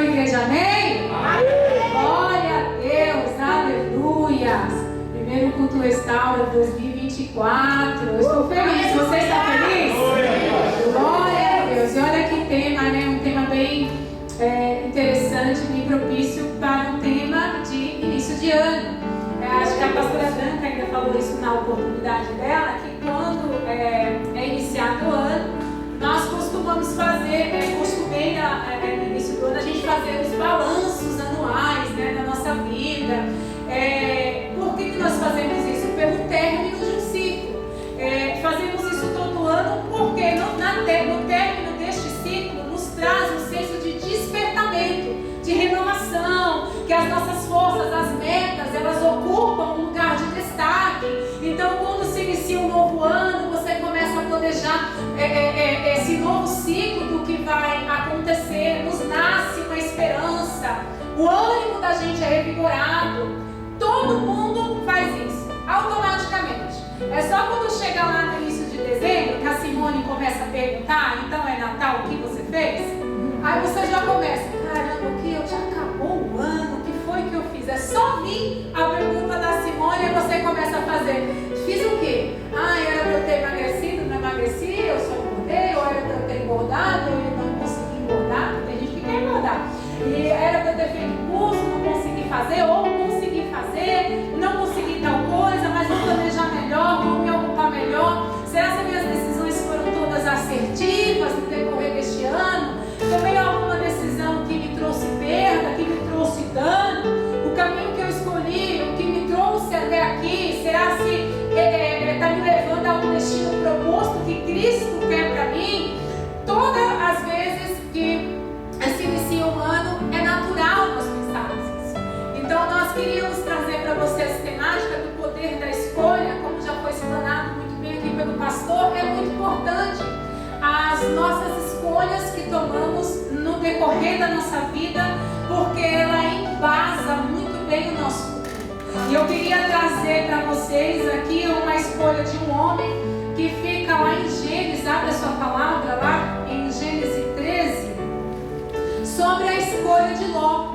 a igreja, amém? Glória a Deus, aleluias. Primeiro culto restaura 2024. Eu estou feliz, você está feliz? Glória a Deus. E olha que tema, né? Um tema bem interessante, bem propício para um tema de início de ano. Acho que a pastora Branca ainda falou isso na oportunidade dela, que quando é iniciado o ano, nós costumamos fazer, no início do ano, a gente fazer os balanços anuais, né, da nossa vida. Por que nós fazemos isso? Pelo término de um ciclo. Fazemos isso todo ano porque no término deste ciclo nos traz um senso de despertamento, de renovação, que as nossas forças, as metas, elas ocupam um lugar de destaque. Então, quando se inicia um novo ano, você começa a planejar esse novo ciclo do que vai acontecer, nos nasce uma esperança, o ânimo da gente é revigorado. Todo mundo faz isso, automaticamente. É só quando chega lá no início de dezembro que a Simone começa a perguntar: então é Natal, o que você fez? Aí você já começa: caramba, o que? Já acabou o ano, o que foi que eu fiz? É só vir a pergunta da Simone e você começa a fazer: fiz o quê? Era para eu ter emagrecido, não emagreci, eu só engordei, ou era para eu ter engordado, eu não consegui engordar, porque tem gente que quer engordar. E era para eu ter feito curso, não consegui fazer, ou consegui fazer, não consegui tal coisa, mas vou planejar melhor, vou me ocupar melhor. Será que minhas decisões foram todas assertivas no decorrer deste ano? Tomei alguma decisão que me trouxe perda, que me trouxe dano? O caminho que eu escolhi, o que me trouxe até aqui, será se está me levando a um destino proposto que Cristo quer para mim? Todas as vezes que se inicia um ano, é natural nós pensarmos isso. Então nós queríamos trazer para vocês a temática do poder da escolha, como já foi explanado muito bem aqui pelo pastor. É muito importante as nossas escolhas que tomamos no decorrer da nossa vida, porque ela embasa muito bem o nosso futuro. E eu queria trazer para vocês aqui uma escolha de um homem que fica lá em Gênesis, abre a sua palavra lá em Gênesis 13, sobre a escolha de Ló.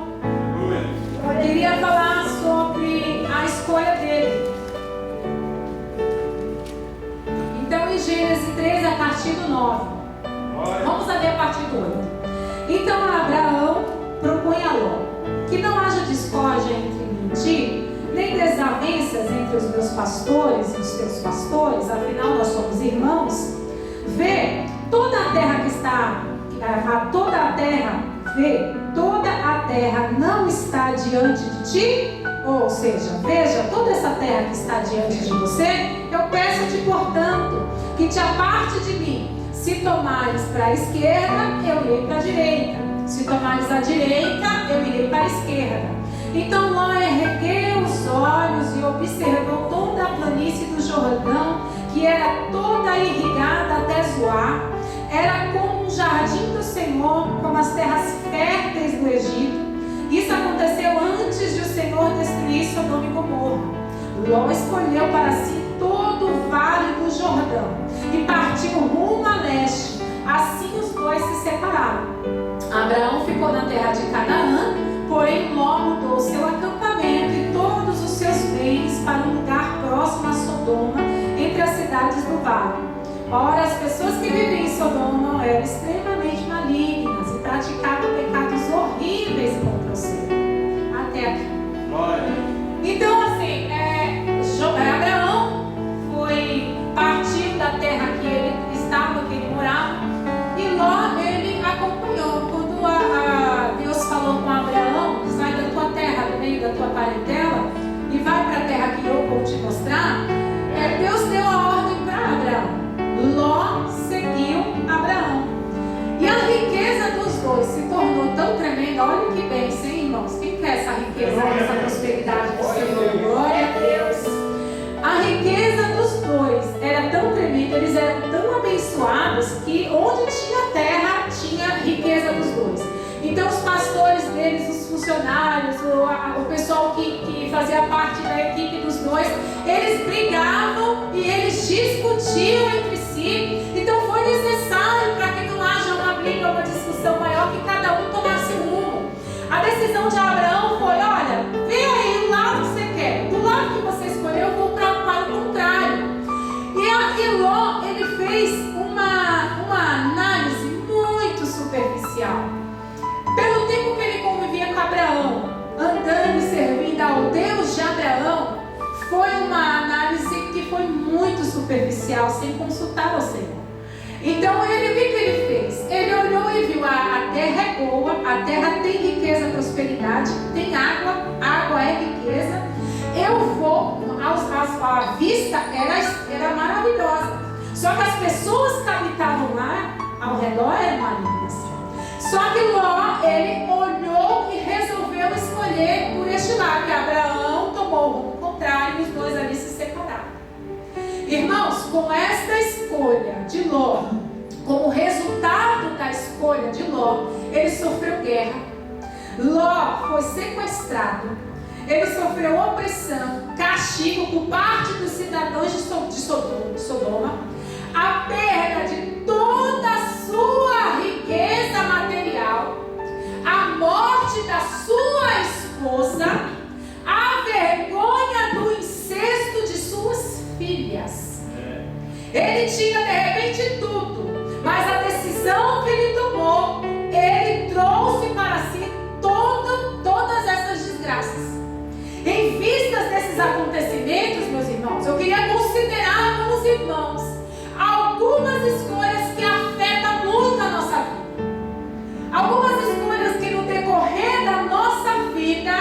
Eu queria falar sobre a escolha dele. Então, em Gênesis 13, a partir do 9. Vamos ler a partir do 8. Então, Abraão propõe a Ló: que não haja discórdia entre mim e ti, nem desavenças entre os meus pastores e os teus pastores, afinal nós somos irmãos. Vê, toda a terra que está, toda a terra não está diante de ti? Ou seja, veja, toda essa terra que está diante de você, eu peço-te, portanto, que te aparte de mim. Se tomares para a esquerda, eu irei para a direita. Se tomares a direita, eu irei para a esquerda. Então Ló ergueu os olhos e observou toda a planície do Jordão, que era toda irrigada até Zoar. Era como um jardim do Senhor, como as terras férteis do Egito. Isso aconteceu antes de o Senhor destruir Sodoma e Gomorra. Ló escolheu para si todo o vale do Jordão e partiu rumo a leste. Assim os dois se separaram. Abraão ficou na terra de Canaã, porém Ló mudou seu acampamento e todos os seus bens para um lugar próximo a Sodoma, entre as cidades do vale. Ora, as pessoas que viviam em Sodoma eram extremamente malignas e praticavam pecados horríveis contra o Senhor. Até aqui. Então, assim, Abraão partiu da terra que ele estava, que ele morava, e Ló, ele acompanhou. Quando Deus falou com Abraão: sai da tua terra, do meio da tua parentela, e vai para a terra que eu vou te mostrar, Deus deu a ordem para Abraão. Ló seguiu Abraão. E a riqueza dos dois se tornou tão tremenda. Olha que bênção, hein, irmãos? Quem quer essa riqueza, essa prosperidade do Senhor? Glória a Deus. A riqueza dos dois era tão tremenda, eles eram tão abençoados, que onde tinha terra, tinha riqueza dos dois. Então os pastores deles, os funcionários, o pessoal que fazia parte da equipe dos dois, eles brigavam e eles discutiam entre si. Então foi necessário, para que não haja uma briga, uma discussão maior, que cada um tomasse um rumo. superficial sem consultar ao Senhor. Então o que ele fez? Ele olhou e viu: a terra é boa, a terra tem riqueza, prosperidade, tem água, água é riqueza. Eu vou, a vista era maravilhosa. Só que as pessoas que habitavam lá ao redor eram malignas. Só que Ló, ele olhou e resolveu escolher por este lado. E Abraão tomou o rumo contrário e os dois ali se separaram. Irmãos, com esta escolha de Ló, como resultado da escolha de Ló, ele sofreu guerra. Ló foi sequestrado. Ele sofreu opressão, castigo por parte dos cidadãos de Sodoma, a perda de toda a sua riqueza material, a morte da sua esposa, a vergonha do incesto de suas filhas. Ele tinha de repente tudo, mas a decisão que ele tomou, ele trouxe para si todas essas desgraças. Em vista desses acontecimentos, meus irmãos, eu queria considerar com os irmãos algumas escolhas que afetam muito a nossa vida. Algumas escolhas que no decorrer da nossa vida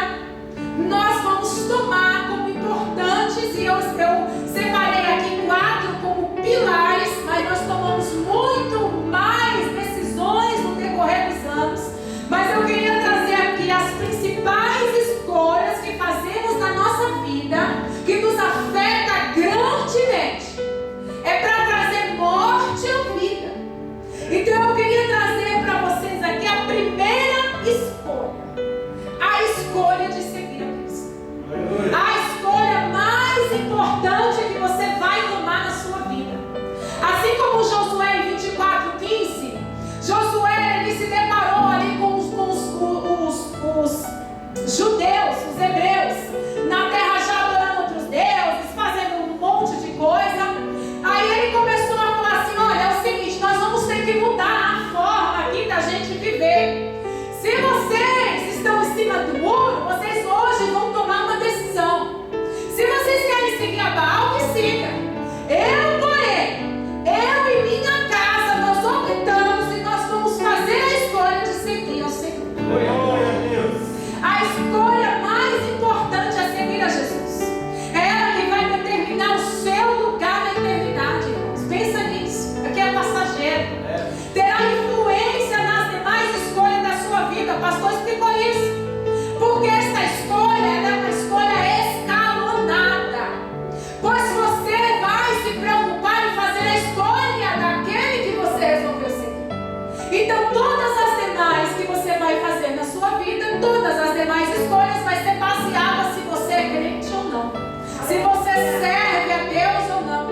nós vamos tomar como importantes, e eu separei aqui 4 como pilares, mas nós tomamos muito mais decisões no decorrer dos anos. Mas eu queria trazer aqui as principais escolhas que fazemos na nossa vida, que nos afeta grandemente. É para trazer morte ou vida. Então eu queria trazer para vocês aqui a primeira escolha. A escolha de seguir a Cristo. A escolha mais importante que você vai tomar na sua vida. Assim como Josué em 24:15, Josué ele se deparou ali com os judeus, os hebreus, na terra já adorando outros deuses, fazendo um monte de coisa. Aí ele começou a falar assim: olha, é o seguinte, nós vamos ter que mudar a forma aqui da gente viver. Se vocês estão em cima do muro, vocês hoje vão tomar uma decisão. Se vocês querem seguir a Baal, que siga. Eu e minha casa, nós optamos e nós vamos fazer a escolha de seguir ao Senhor. A escolha mais importante é seguir a Jesus. É ela que vai determinar o seu lugar na eternidade, irmãos. Pensa nisso. Aqui é passageiro. Terá influência nas demais escolhas da sua vida. O pastor explicou isso. Porque esta escolha é uma escolha escalonada. Pois você vai se preocupar em fazer a escolha daquele que você resolveu seguir. Então todas as demais que você vai fazer na sua vida, todas as demais escolhas vai ser baseada se você é crente ou não, se você serve a Deus ou não,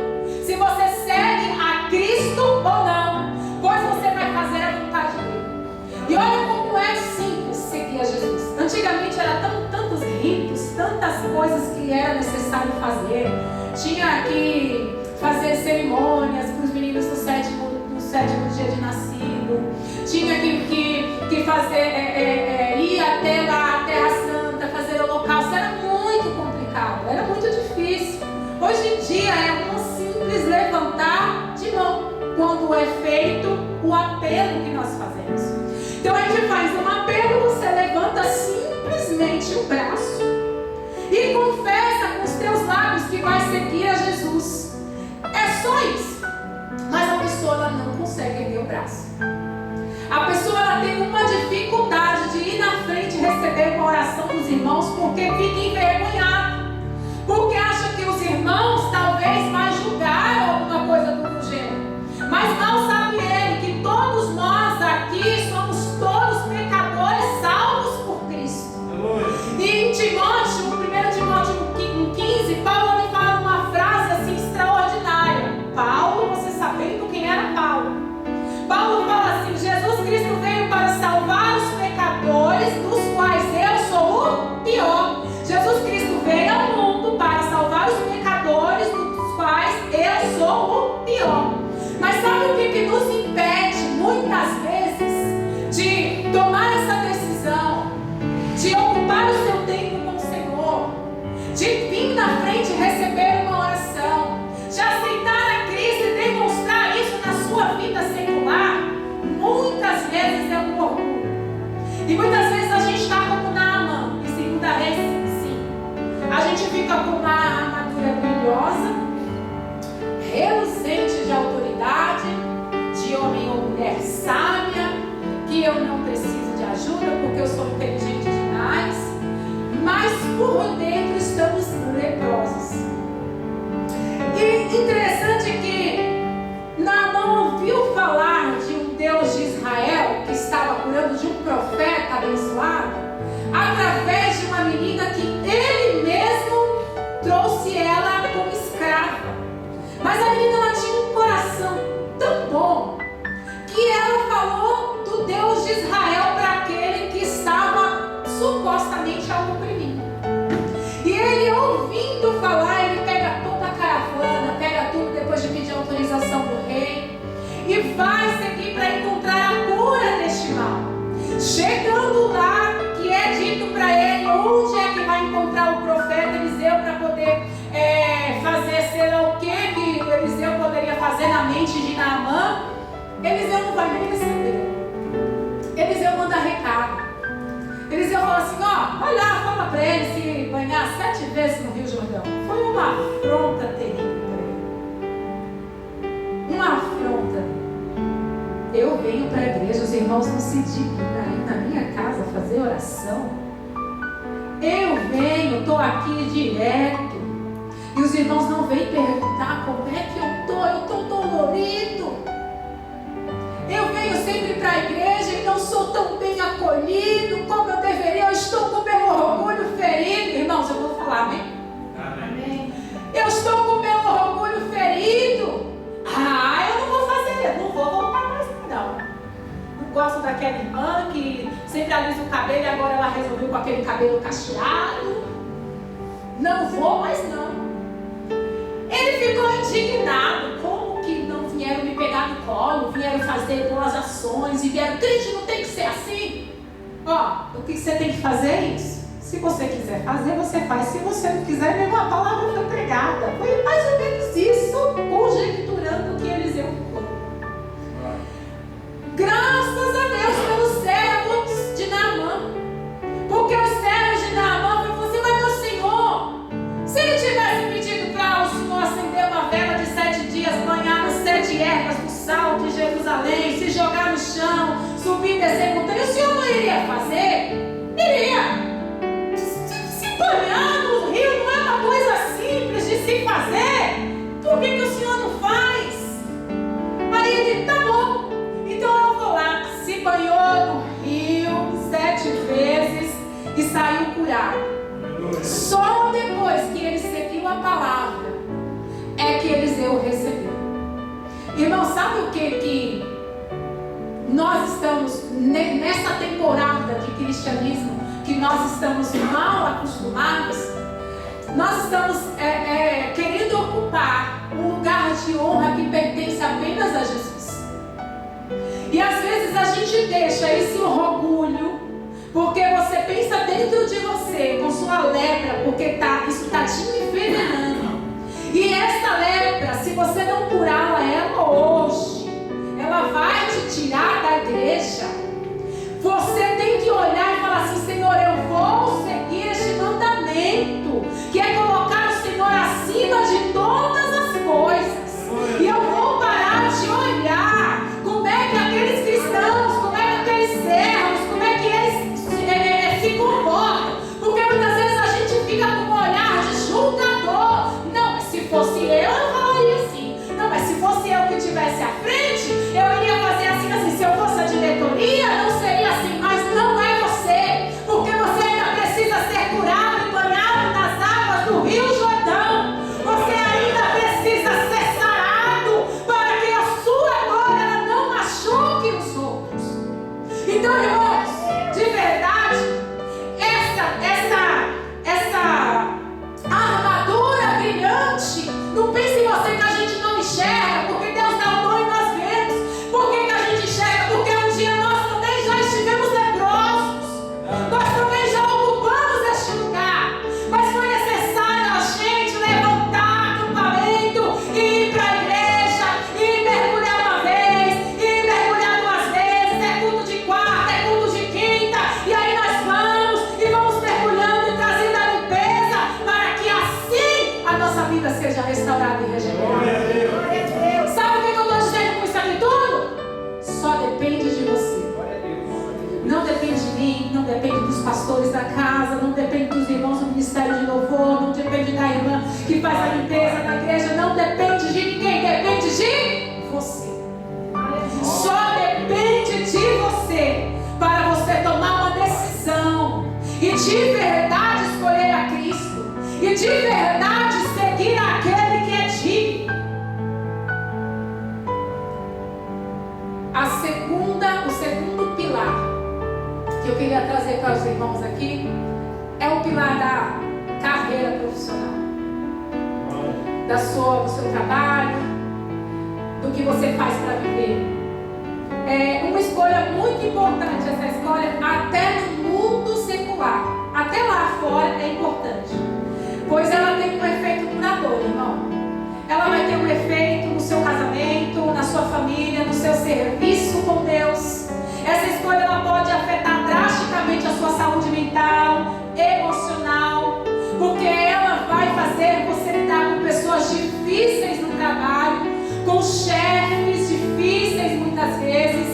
se você segue a Cristo ou não, pois você vai fazer a vontade dele. E olha como é simples seguir a Jesus. Antigamente era tantos ritos, tantas coisas que era necessário fazer. Tinha que fazer cerimônias para os meninos no sétimo dia de nascido. Tinha que fazer, ir até lá, a Terra Santa, fazer holocausto. Era muito complicado, era muito difícil. Hoje em dia é um simples levantar de mão, quando é feito o apelo que nós fazemos. Então a gente faz um apelo, você levanta simplesmente o braço e confessa com os teus lábios que vai seguir a Jesus. É só isso. Mas a pessoa ela não consegue erguer o braço. A pessoa ela tem uma dificuldade de ir na frente e receber uma oração dos irmãos, porque fica envergonhado, porque acha que os irmãos talvez vai julgar alguma coisa do gênero. Mas mal sabe ele que todos nós aqui somos todos pecadores salvos por Cristo. E em Timóteo, 1 Timóteo 15, Paulo me fala uma frase assim extraordinária. Paulo, você sabendo quem era Paulo? Paulo fala assim: Jesus Cristo veio para salvar os pecadores, dos quais eu sou o pior. Jesus uma mulher sábia, que eu não preciso de ajuda porque eu sou inteligente demais, mas por dentro estamos leprosos. E interessante que Naamã ouviu falar de um Deus de Israel que estava curando, de um profeta abençoado, através de uma menina que ele mesmo trouxe ela como escrava. Mas a menina, ela tinha um coração tão bom que ela falou do Deus de Israel para aquele que estava supostamente a oprimir. E ele, ouvindo falar, ele pega toda a caravana, pega tudo depois de pedir autorização do rei e vai seguir para encontrar a cura deste mal. Chegando lá, que é dito para ele onde é que vai encontrar o profeta Eliseu para poder fazer, sei lá o que Eliseu poderia fazer na mente de Naamã. Eliseu não vai nem receber. Eliseu manda recado. Eliseu fala assim: ó, vai lá, fala para ele se banhar 7 vezes no Rio Jordão. Foi uma afronta terrível para ele. Uma afronta. Eu venho para a igreja, os irmãos não se dignam aí na minha casa fazer oração. Eu venho, estou aqui direto. E os irmãos não vêm perguntar como é que eu estou dolorido. Eu venho sempre para a igreja e não sou tão bem acolhido como eu deveria. Eu estou com o meu orgulho ferido. Irmãos, eu vou falar, amém? Amém. Eu estou com o meu orgulho ferido. Eu não vou fazer, não vou voltar mais não. Não gosto daquela irmã que sempre alisa o cabelo e agora ela resolveu com aquele cabelo cacheado. Não vou mais não. Ele ficou indignado. Como que não vieram me pegar no colo, vieram fazer boas ações e vieram, crente não tem que ser assim. Ó, o que você tem que fazer é isso. Se você quiser fazer, você faz. Se você não quiser, nenhuma palavra foi pregada. Foi mais ou menos isso, conjecturando o que Eliseu falou. Graças a Deus pelos servos de Naamã. Porque os servos de Naamã falaram assim: mas meu Senhor, se ele tivesse pedido para o Senhor acender uma vela de 7 dias, banhar nas 7 ervas do sal de Jerusalém, se jogar no chão, subir e descer montanha, o Senhor não iria fazer? Iria. Se banhar no rio não é uma coisa simples de se fazer. Por que o Senhor não faz? Aí ele, tá bom, então eu vou lá. Se banhou no rio 7 vezes e saiu curado. Só depois que ele seguiu a palavra é que Eliseu recebeu. Irmão, sabe o que nós estamos nessa temporada de cristianismo, que nós estamos mal acostumados? Nós estamos querendo ocupar um lugar de honra que pertence apenas a Jesus. E às vezes a gente deixa esse orgulho, porque você pensa dentro de você com sua lepra, porque isso está te envenenando. E essa lepra, se você não curá-la hoje, ela vai te tirar da igreja. Você tem que olhar e falar assim: Senhor, eu vou seguir este mandamento, que é colocar o Senhor acima de todas as coisas. E eu vou parar de olhar como é que aqueles cristãos, como é que aqueles servos, como é que eles se comportam. Porque muitas vezes a gente fica com um olhar de julgador. Não, mas se fosse eu falaria assim. Não, mas se fosse eu que estivesse à frente, eu iria fazer assim, assim. Se eu fosse a diretoria, não seria assim. Mas não é você, porque você ainda precisa ser curado e banhado nas águas do Rio Jordão. Você ainda precisa ser sarado para que a sua dor ela não machuque os outros. Então, irmãos, de verdade, essa armadura brilhante, não pense em você que a gente não enxerga, porque Deus dá o dom e nós vemos. Por que a gente enxerga? Porque um dia nós também já estivemos leprosos, nós também já ocupamos este lugar, mas foi necessário a gente levantar acampamento e ir para a igreja, e mergulhar uma vez, e mergulhar 2 vezes, é culto de quarta, é culto depende de você. Não depende de mim, não depende dos pastores da casa, não depende dos irmãos do ministério de louvor, não depende da irmã que faz a limpeza na igreja, não depende de ninguém, depende de você. Só depende de você para você tomar uma decisão e de verdade escolher a Cristo e de verdade seguir aquele que é digno. O segundo pilar que eu queria trazer para os irmãos aqui é o pilar da carreira profissional, do seu trabalho, do que você faz para viver. É uma escolha muito importante, essa escolha até no mundo secular, até lá fora é importante, pois ela tem um efeito duradouro, irmão. Ela vai ter um efeito no seu casamento, na sua família, no seu serviço com Deus. Essa escolha ela pode afetar drasticamente a sua saúde mental, emocional, porque ela vai fazer você lidar com pessoas difíceis no trabalho, com chefes difíceis muitas vezes.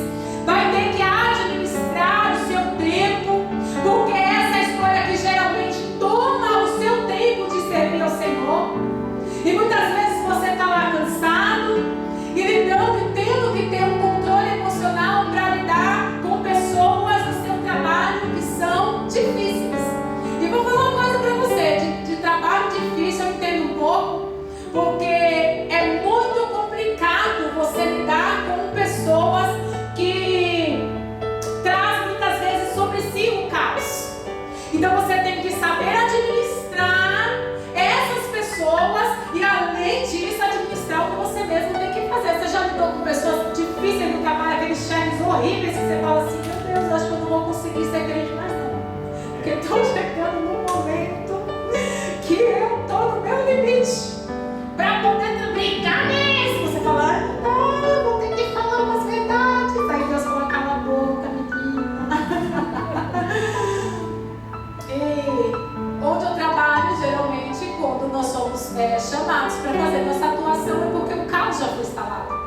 Vai ter que administrar o seu tempo, porque essa é a escolha que geralmente toma o seu tempo de servir ao Senhor. E muitas vezes você está lá cansado e lidando e tendo que ter um controle emocional para lidar com pessoas no seu trabalho que são difíceis. E vou falar uma coisa para você, de trabalho difícil eu entendo um pouco, porque é muito complicado você lidar com pessoas que trazem muitas vezes sobre si o caos. Então você tem que saber administrar essas pessoas e, além disso, administrar o que você mesmo tem que fazer. Você já lidou com pessoas difíceis no trabalho, aqueles chefes horríveis, que você fala assim: meu Deus, acho que eu não vou conseguir ser crente mais não, porque estou chegando num momento que eu estou no meu limite para poder brincar mesmo. Você fala: não, eu vou ter que falar umas verdades. Aí Deus fala: cala a boca, menina. E onde eu trabalho, geralmente, quando nós somos chamados para fazer nossa atuação, é porque o caos já foi instalado.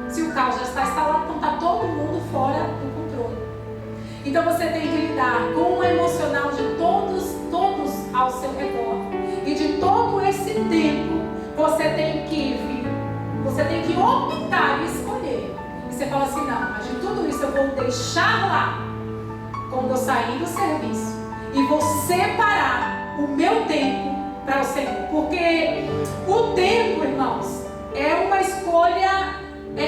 Se o caos já está instalado, então está todo mundo fora do controle. Então você tem que lidar com o emocional de todos ao seu redor. E de todo esse tempo, você tem que optar e escolher. E você fala assim: não, mas de tudo isso eu vou deixar lá quando eu sair do serviço. E vou separar o meu tempo para o Senhor. Porque o tempo, irmãos, é uma escolha,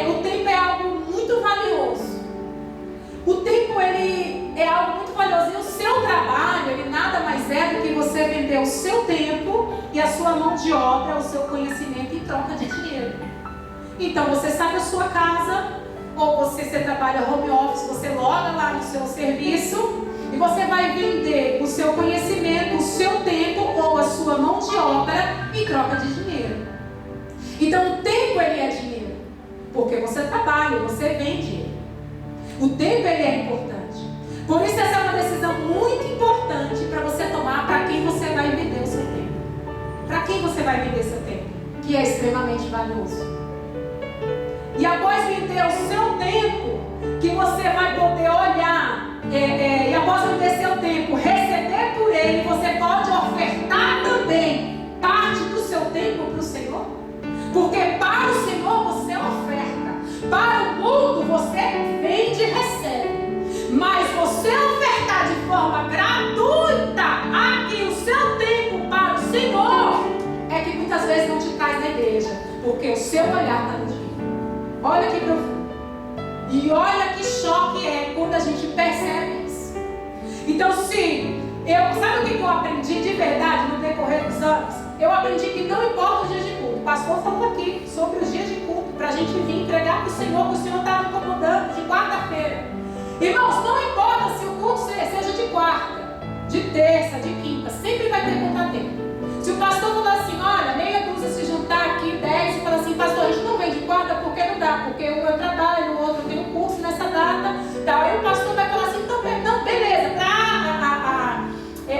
o tempo é algo muito valioso. O tempo, ele é algo muito valioso. E o seu trabalho, ele nada mais é do que você vender o seu tempo e a sua mão de obra, o seu conhecimento em troca de dinheiro. Então você sai da sua casa, ou você trabalha home office, você loga lá no seu serviço, e você vai vender o seu conhecimento, o seu tempo ou a sua mão de obra em troca de dinheiro. Então o tempo, ele é dinheiro, porque você trabalha, você vende. O tempo, ele é importante. Por isso essa é uma decisão muito importante para você tomar, para quem você vai vender o seu tempo. Para quem você vai vender seu tempo, que é extremamente valioso. E após vender o seu tempo, que você vai poder olhar, e após vender seu tempo, receber por ele, você pode ofertar também parte do seu tempo para o Senhor. Porque para o Senhor você oferta, para o mundo você vende e recebe. Mas você ofertar de forma gratuita aqui o seu tempo para o Senhor, é que muitas vezes não te traz na igreja, porque o seu olhar está no dinheiro. Olha que profundo. E olha que choque é quando a gente percebe isso. Então, sabe o que eu aprendi de verdade no decorrer dos anos? Eu aprendi que não importa os dias de culto. O pastor falou aqui sobre os dias de culto, para a gente vir entregar para o Senhor, que o Senhor está me incomodando, de quarta-feira. Irmãos, não importa se o culto seja de quarta, de terça, de quinta, sempre vai ter contratempo. Se o pastor falar assim: olha, meia dúzia se juntar aqui, 10, e falar assim: pastor, a gente não vem de quarta porque não dá, porque o meu trabalho, o outro tem um curso nessa data, tal. Aí o pastor vai falar assim: então beleza, para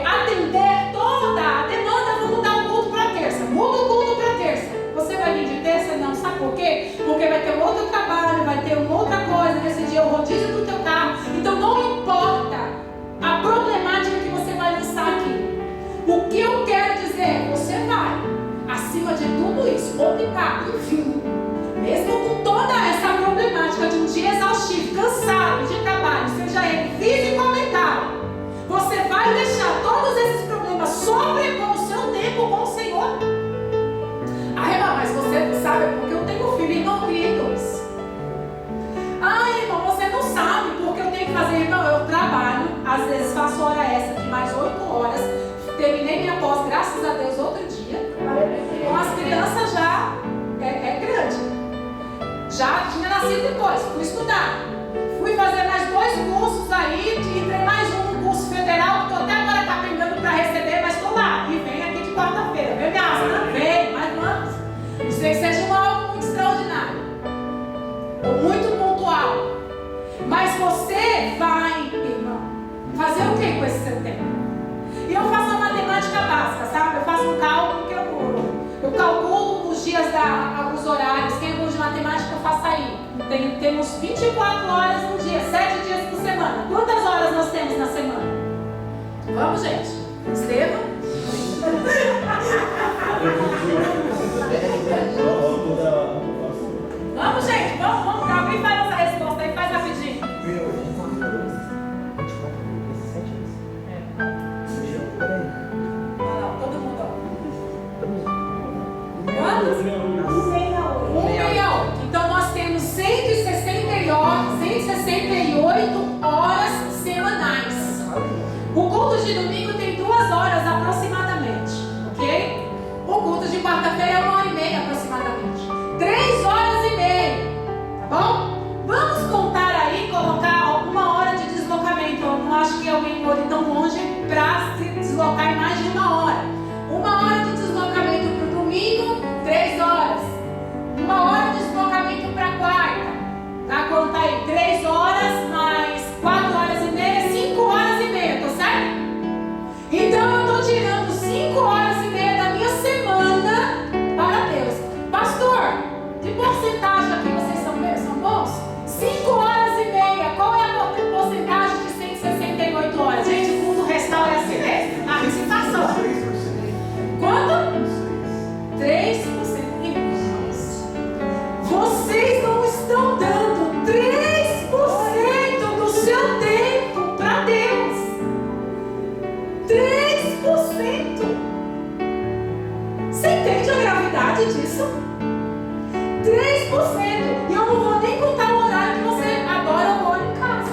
atender toda a demanda, vamos mudar o culto para terça. Muda o culto para terça. Você vai vir de terça? Não. Sabe por quê? Porque vai ter um outro trabalho, vai ter uma outra coisa. às vezes faço hora extra de mais 8 horas. Terminei minha pós, graças a Deus, outro dia. Com as crianças já é grande. Já tinha nascido depois, fui estudar. Fui fazer mais 2 cursos aí, entrei mais um curso federal, que estou até agora capengando para receber, mas estou lá. E vem aqui de quarta-feira. Vem me arrastando, vem, mas vamos. Não sei que seja algo muito extraordinário. Ou muito pontual. Mas você vai, irmão, fazer o que com esse seu tempo? E eu faço a matemática básica, sabe? Eu faço um cálculo que eu calculo os dias, os horários. Quem é bom de matemática, faça aí. Temos 24 horas no dia, 7 dias por semana. Quantas horas nós temos na semana? Vamos, gente. Estevam? Vamos, gente. Vamos. Alguém faz essa resposta aí, faz rapidinho. Todo mundo. Quantos? 168. Então nós temos 168 horas semanais. O culto de domingo tem 2 horas aproximadamente, ok? O culto de quarta-feira é 1h30 aproximadamente. 3 horas e meia, tá bom? Vamos contar aí, colocar 1 hora de deslocamento. Eu não acho que alguém mora tão longe para se deslocar em mais de 1 hora. 1 hora de deslocamento para o domingo, 3 horas. 1 hora de deslocamento para quarta. Tá? Conta aí, 3 horas mais 4 horas e meia, 5 horas e meia, tá certo? Então eu estou tirando 5 horas e meia da minha semana para Deus. Pastor, de porcentagem aqui vocês são bons? 5 horas e meia. Qual é a porcentagem de 168 horas? Gente, o mundo restaura assim mesmo. A recitação. Quanto? 3%. Vocês não estão dando 3% do seu tempo para Deus. 3%. Você entende a gravidade disso? 3%. E eu não vou nem contar o horário que você adora ou mora em casa.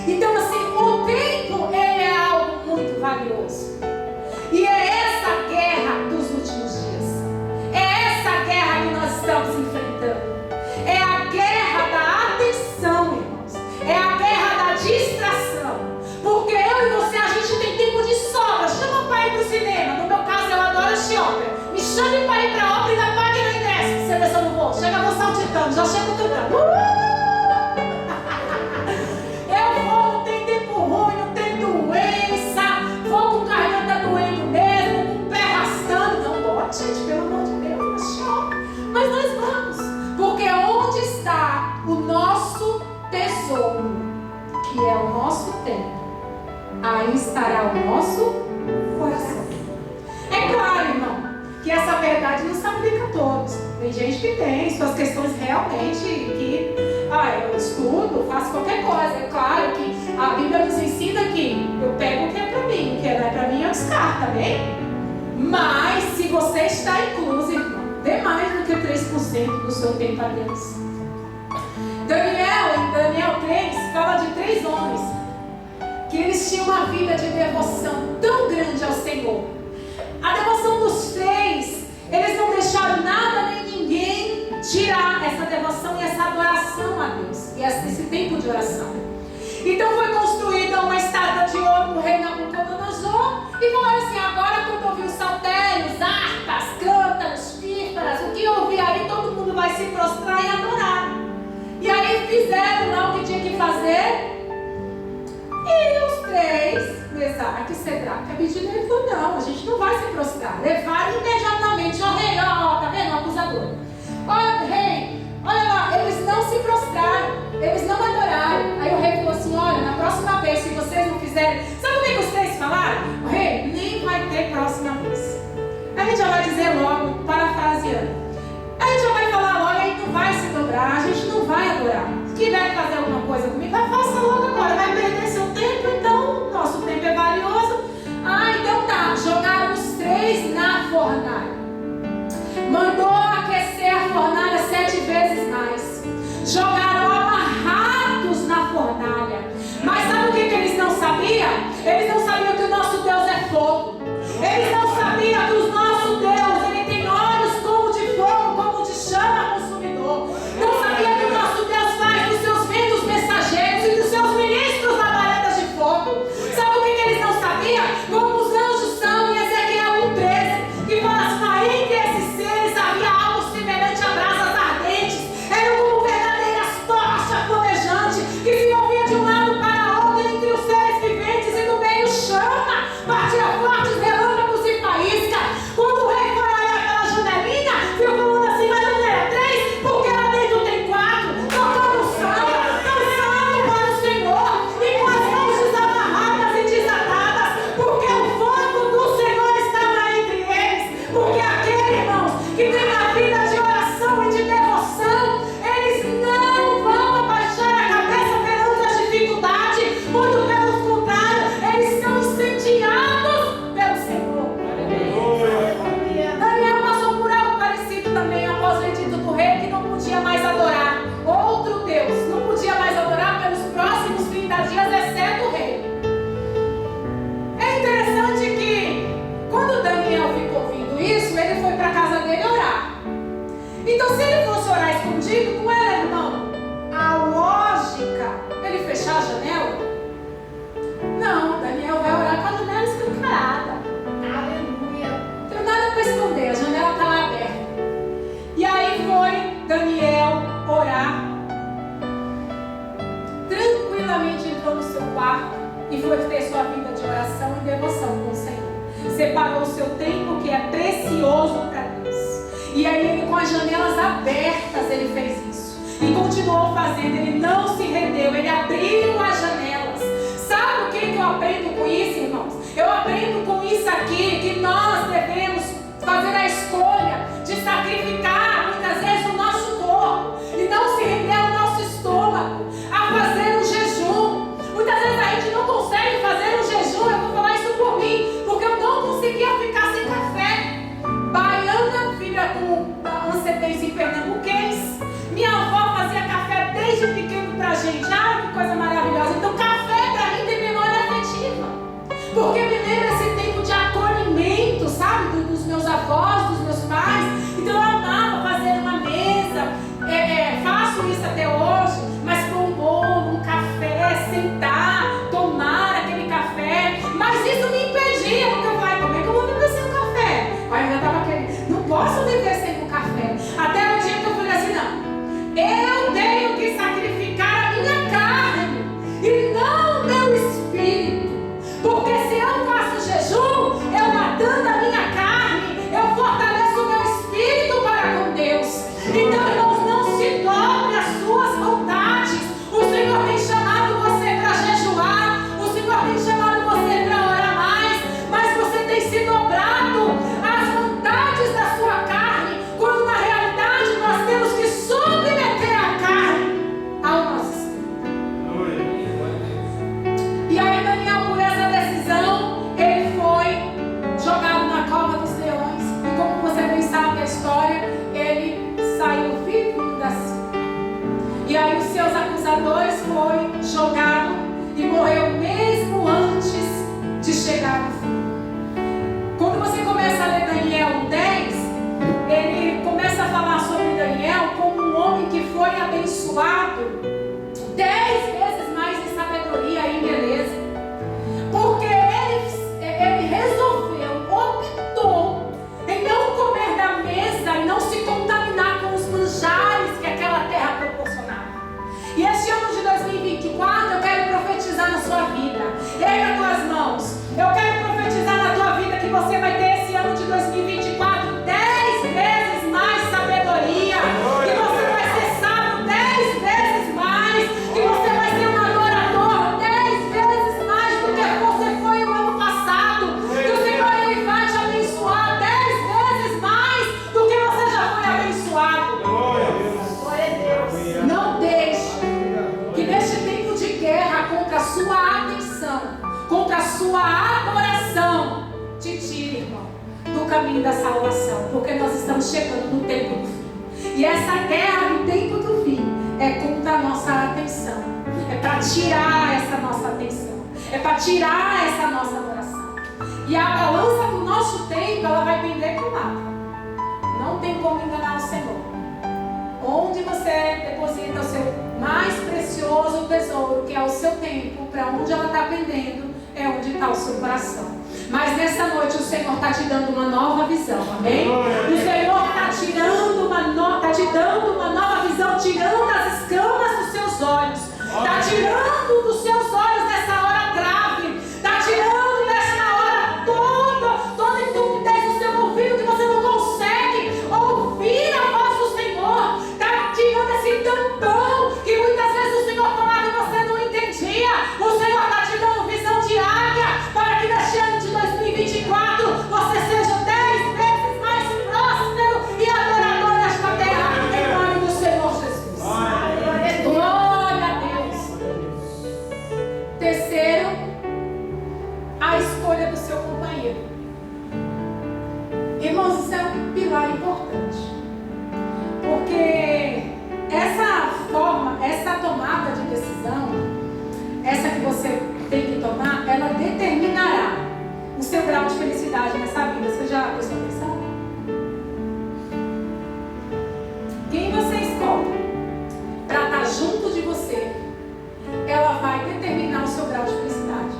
Então, assim, o tempo ele é algo muito valioso. E é essa guerra dos últimos dias. É essa guerra que nós estamos enfrentando. É a guerra da atenção, irmãos. É a guerra da distração. Porque eu e você, a gente tem tempo de sobra. Chama para ir para o cinema. No meu caso, eu adoro assistir ópera. Me chame para ir para a ópera e ainda pague no ingresso. Você vê se eu não vou. Chega, eu vou saltitando. Já chego cantando. Eu vou, não tem tempo ruim, não tem doença. Vou com o carrinho tá doendo mesmo, com o pé arrastando. Não pode, gente, pelo amor de Deus. Mas nós vamos. Porque onde está o nosso tesouro, que é o nosso tempo, aí estará o nosso coração. É claro, irmão, que essa verdade não se aplica a todos. Tem gente que tem suas questões realmente que, eu estudo, faço qualquer coisa. É claro que a Bíblia nos ensina que eu pego o que é para mim, o que não é para mim eu descarto, amém? Mas se você está incluso, irmão, dê mais do que 3% do seu tempo a Deus. Daniel, em Daniel 3, fala de 3 homens que eles tinham uma vida de devoção tão grande ao Senhor. A devoção dos 3, eles não deixaram nada nem ninguém tirar essa devoção e essa adoração a Deus. E esse tempo de oração. Então foi construída uma estátua de ouro no rei Nabucodonosor. E falaram assim, agora quando ouvir os saltérios, harpas, cântaros, pífaras, o que ouvir aí, todo mundo vai se prostrar e adorar. E aí fizeram lá o que tinha que fazer. E os 3, Mesaque, Sedraque, Abednego, falou, não, a gente não vai se prostrar. Levaram imediatamente ao rei, tá vendo, o acusador. Olha, rei, olha lá, eles não se prostraram, eles não adoraram. Aí o rei falou assim, olha, na próxima vez, se vocês não fizerem... Sabe o que os 3 falaram? O rei, nem vai ter próxima vez. A gente já vai dizer logo, parafraseando. A gente já vai falar logo, a gente não vai se dobrar, a gente não vai adorar. Se quiser fazer alguma coisa comigo, faça logo agora, vai perder seu tempo, então nosso tempo é valioso. Então tá, jogaram os 3 na fornalha. Mandou aquecer a fornalha 7 vezes mais. Jogaram amarrados na fornalha. Mas sabe o que eles não sabiam? quarto e foi ter sua vida de oração e devoção com o Senhor. Separou o seu tempo que é precioso para Deus. E aí ele, com as janelas abertas, ele fez isso. E continuou fazendo, ele não se rendeu, ele abriu as janelas. Sabe o que eu aprendo com isso, irmãos? Eu aprendo com isso aqui, que nós devemos fazer a escolha de sacrificar muitas vezes o nosso corpo e não se render ao nosso estômago, a fazer um jejum. Muitas vezes a gente não consegue fazer um jejum, eu vou falar isso por mim, porque eu não conseguia ficar sem café. Baiana, filha com ancestrais pernambuquense, minha avó fazia café desde pequeno pra gente. Ai, que coisa maravilhosa. Então café pra mim tem memória afetiva, porque me lembra esse tempo de acolhimento, sabe, dos meus avós, dos meus pais. Então eu amava fazer uma mesa, faço isso até hoje, mas com um bolo, um café, sentar, tomar aquele café. Mas isso me impedia, porque eu falei, como é que eu vou viver sem o café? Aí eu já estava querendo, não posso viver sem o café. Até o dia que eu falei assim, não, eu tenho que sacrificar a minha carne e não o meu espírito. Porque se eu faço jejum, eu matando a minha carne, eu fortaleço o meu espírito para com Deus. Então, irmãos, não se dobre as suas vontades. O Senhor tem chamado você para jejuar, o Senhor tem chamado você para orar mais, mas você tem se dobrado às vontades da sua carne, quando na realidade nós temos que submeter a carne ao nosso espírito. E aí Daniel, por essa decisão, ele foi jogado na cova dos leões. E como você bem sabe a história, ele saiu vivo da cova. E aí os seus acusadores foi jogado e morreu mesmo antes de chegar no fim. Quando você começa a ler Daniel 10, ele começa a falar sobre Daniel como um homem que foi abençoado 10 vezes mais em sabedoria e em beleza. Porque ele resolveu, optou em não comer da mesa e não se contaminar com os manjares que aquela terra proporcionava. E este ano de 2024 eu quero profetizar na sua vida. Erga as tuas mãos. Eu quero profetizar na tua vida que você vai ter esse ano de 2024 10 vezes mais sabedoria. Que você vai ser sábio 10 vezes mais. Que você vai ser um adorador 10 vezes mais do que você foi o ano passado. Que o Senhor ele vai te abençoar 10 vezes mais do que você já foi abençoado. Glória a Deus. Não deixe que neste tempo de guerra contra a sua atenção, contra a sua adoração, te tire, irmão, do caminho da salvação, porque nós estamos chegando no tempo do fim. E essa guerra no tempo do fim é contra a nossa atenção, é para tirar essa nossa atenção, é para tirar essa nossa adoração. E a balança do nosso tempo, ela vai pender para o lado. Não tem como enganar o Senhor. Onde você deposita o seu mais precioso tesouro, que é o seu tempo, para onde ela está pendendo, é onde está o seu coração. Mas nessa noite o Senhor está te dando uma nova visão, amém? O Senhor está te dando uma nova visão, tirando as escamas dos seus olhos, está tirando dos seus olhos nessa hora grave, está tirando nessa hora toda entupidez do seu ouvido, que você não consegue ouvir a voz do Senhor, está tirando esse tampão que muitas vezes o Senhor falava e você não entendia. O Senhor está te dando visão de águia, para que neste ano de 2024 você seja 10 vezes mais próspero e adorador nesta terra, em nome do Senhor Jesus. Glória a Deus. Terceiro, a escolha do seu companheiro. Irmãos, isso é um pilar importante, porque essa tomada de decisão, essa que você tem que tomar, ela determinará o seu grau de felicidade nessa vida. Você já prestou atenção? Quem você escolhe para estar junto de você, ela vai determinar o seu grau de felicidade.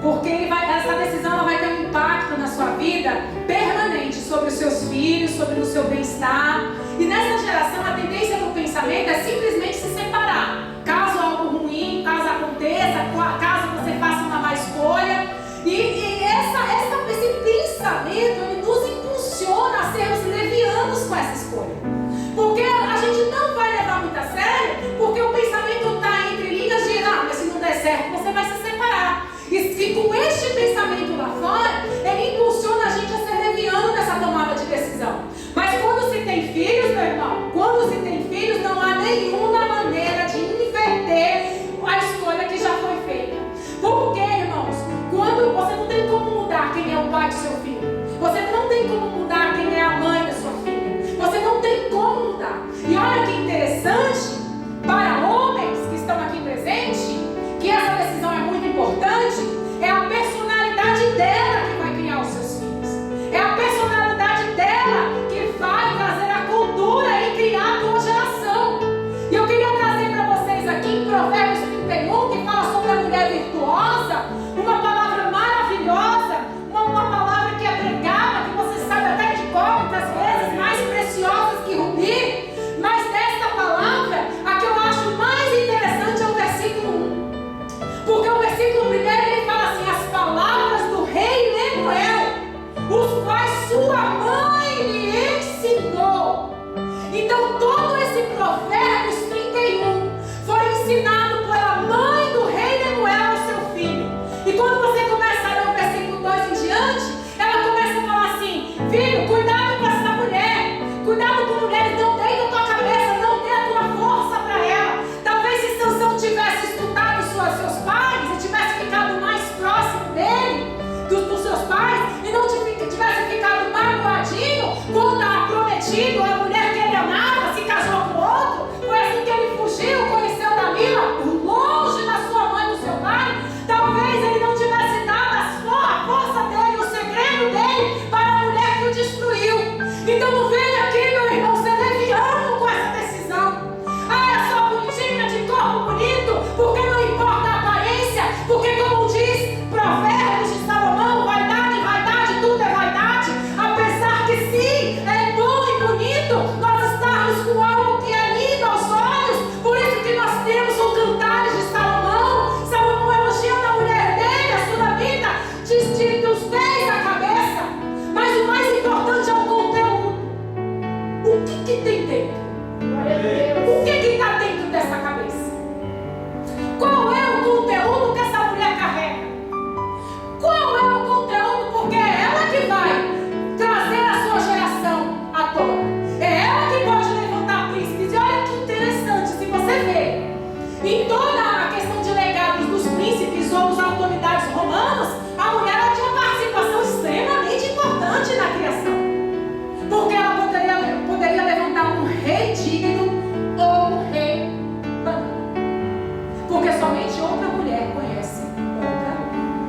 Porque essa decisão ela vai ter um impacto na sua vida permanente sobre os seus filhos, sobre o seu bem-estar. E nessa geração a tendência do pensamento é simplesmente se separar. Caso algo ruim, caso aconteça, caso Porque somente outra mulher conhece outra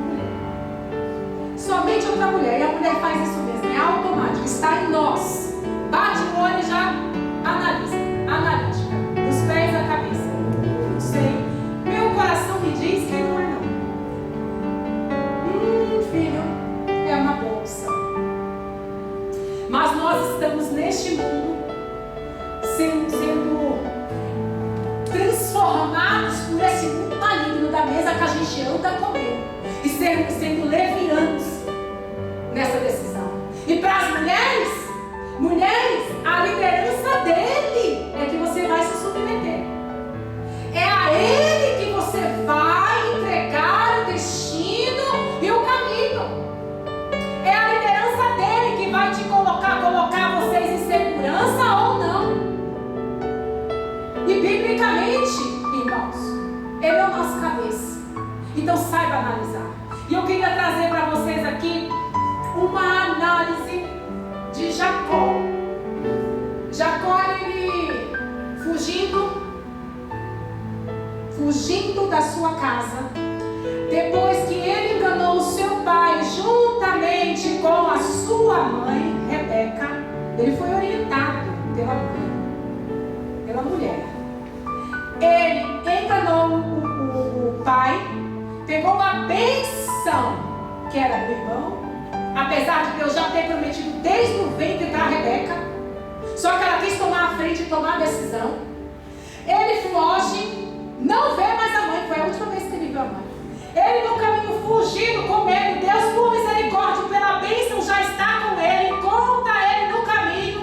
mulher. Somente outra mulher. E a mulher faz isso mesmo. É automático. Está em nós. Bate o olho e já analisa. Analítica. Dos pés à cabeça. Não sei. Meu coração me diz que não é não. Filho, é uma boa opção. Mas nós estamos neste mundo sendo transformados por esse mundo maligno da mesa que a gente anda comendo e sendo levianos nessa decisão. E para as mulheres, a liderança dele é que você vai se submeter. É a ele que você vai entregar o destino e o caminho. É a liderança dele que vai te colocar vocês em segurança ou não. E biblicamente, irmãos, ele é o nosso cabeça. Então saiba analisar. E eu queria trazer para vocês aqui uma análise de Jacó. Jacó, ele fugindo da sua casa, depois que ele enganou o seu pai juntamente com a sua mãe, Rebeca, ele foi orientado pela mãe, pela mulher. Ele enganou o pai, pegou a bênção que era do irmão, apesar de Deus já ter prometido desde o ventre para Rebeca, só que ela quis tomar a frente e tomar a decisão. Ele foge, não vê mais a mãe, foi a última vez que ele viu a mãe. Ele no caminho fugindo com medo, Deus por misericórdia, pela bênção já está com ele, encontra ele no caminho,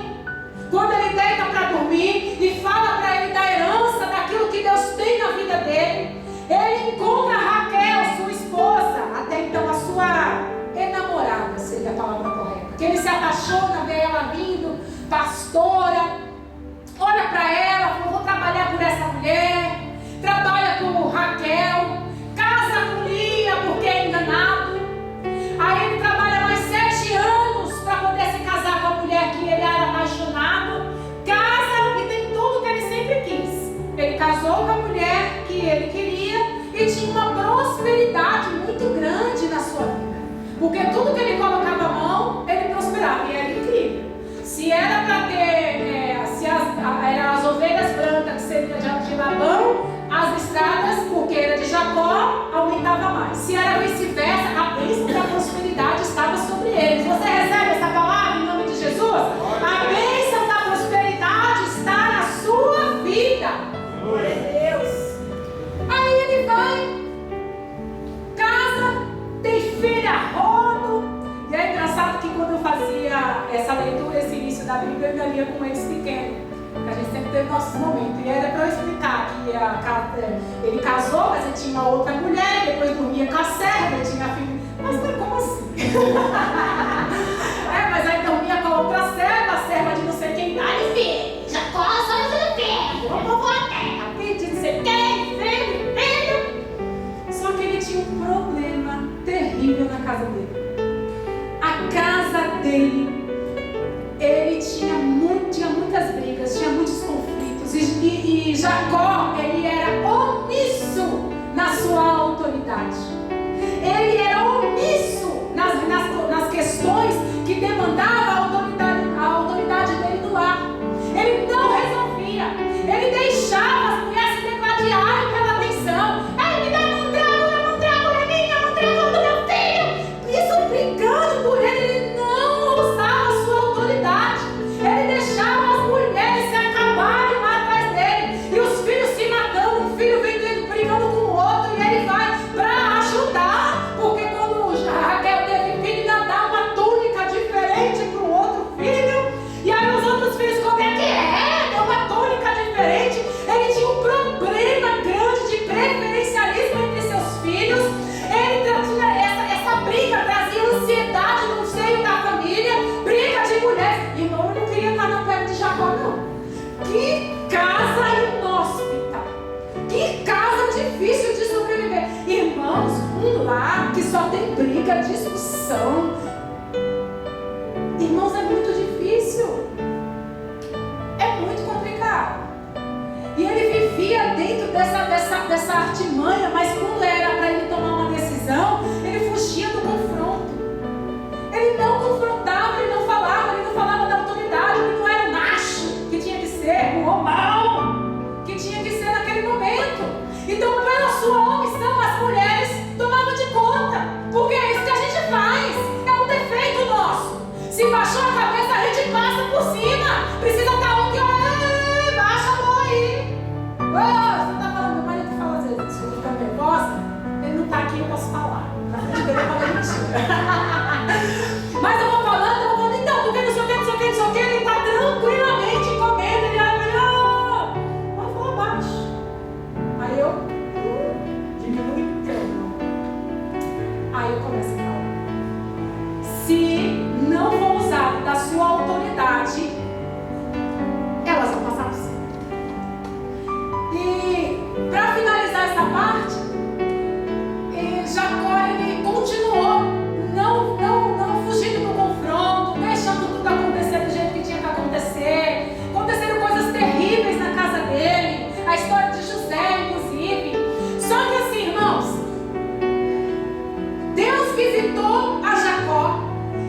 quando ele deita para dormir e fala para ele da herança, daquilo que Deus tem na vida dele. Ele encontra Raquel, sua esposa, até então a sua enamorada, seria a palavra correta, porque ele se apaixona, vê ela vindo, pastora, olha para ela, falou, vou trabalhar por essa mulher, trabalha com Raquel, casa com Lia porque é enganado. Aí ele trabalha mais 7 anos para poder se casar com a mulher que ele era apaixonado, casa e tem tudo que ele sempre quis. Ele casou com a mulher que ele queria e tinha uma prosperidade muito grande na sua vida, porque tudo que ele colocava a mão, ele prosperava e era incrível. Se era para ter, eram as ovelhas brancas que seria de Labão, as estradas, porque era de Jacó, aumentava mais. Se era vice-versa, a bênção da prosperidade estava sobre eles. Você recebe essa palavra em nome de Jesus? A bênção da prosperidade está na sua vida. Glória a Deus. Aí ele vai, casa, tem filha a rodo. E é engraçado que quando eu fazia essa leitura, esse início da Bíblia, eu lia com eles pequenos. A gente sempre teve nossos momentos. E era para eu explicar que ele casou, mas ele tinha uma outra mulher, depois dormia com a serva, ele tinha filho. Mas não, como assim? Mas aí dormia com a outra serva, a serva de não sei quem. Ai, filho, Jacó, só não sei o quê. Vamos povoar a terra. Filho de não sei quem, filho. Só que ele tinha um problema terrível na casa dele. A casa dele, ele tinha muitas brigas, tinha muitos conflitos. E Jacó, ele era omisso na sua autoridade. Ele era omisso nas questões que demandavam a autoridade dele no lar. Ele não resolvia. Ele deixava as mulheres se degladiarem pela atenção. Me dá mandrago, é minha, mandrago do meu filho. Isso brigando por ele. Ele não usava a sua autoridade. Ele deixava as mulheres se acabarem lá atrás dele. E os filhos se matando, um filho brigando com o outro. E ele vai para ajudar. Porque quando Raquel teve filho, ainda dá uma túnica diferente para o outro filho. E aí os outros filhos, como é que é? Deu uma túnica diferente. Ele tinha um problema grande de preferencialismo entre seus filhos. Ele tinha essa briga, trazia ansiedade no seio da família. Briga de mulheres. Irmão, eu não queria estar na perna de Jacó, não. Que casa inóspita. Que casa difícil de sobreviver. Irmãos, um lar que só tem briga, discussão. Irmãos, é muito difícil. É muito complicado. E ele vivia dentro dessa artimanha Mas eu vou falando, então, porque não sei o que, ele está tranquilamente comendo, ele olha, mas vou abaixo. Aí eu diminui o teu. Aí eu começo a falar. Se não for usado da sua autoridade, elas vão passar por cima. E para finalizar essa parte, Jacó ele continuou não fugindo do confronto, deixando tudo acontecer do jeito que tinha que acontecer. Aconteceram coisas terríveis na casa dele, a história de José inclusive. Só que assim, irmãos, Deus visitou a Jacó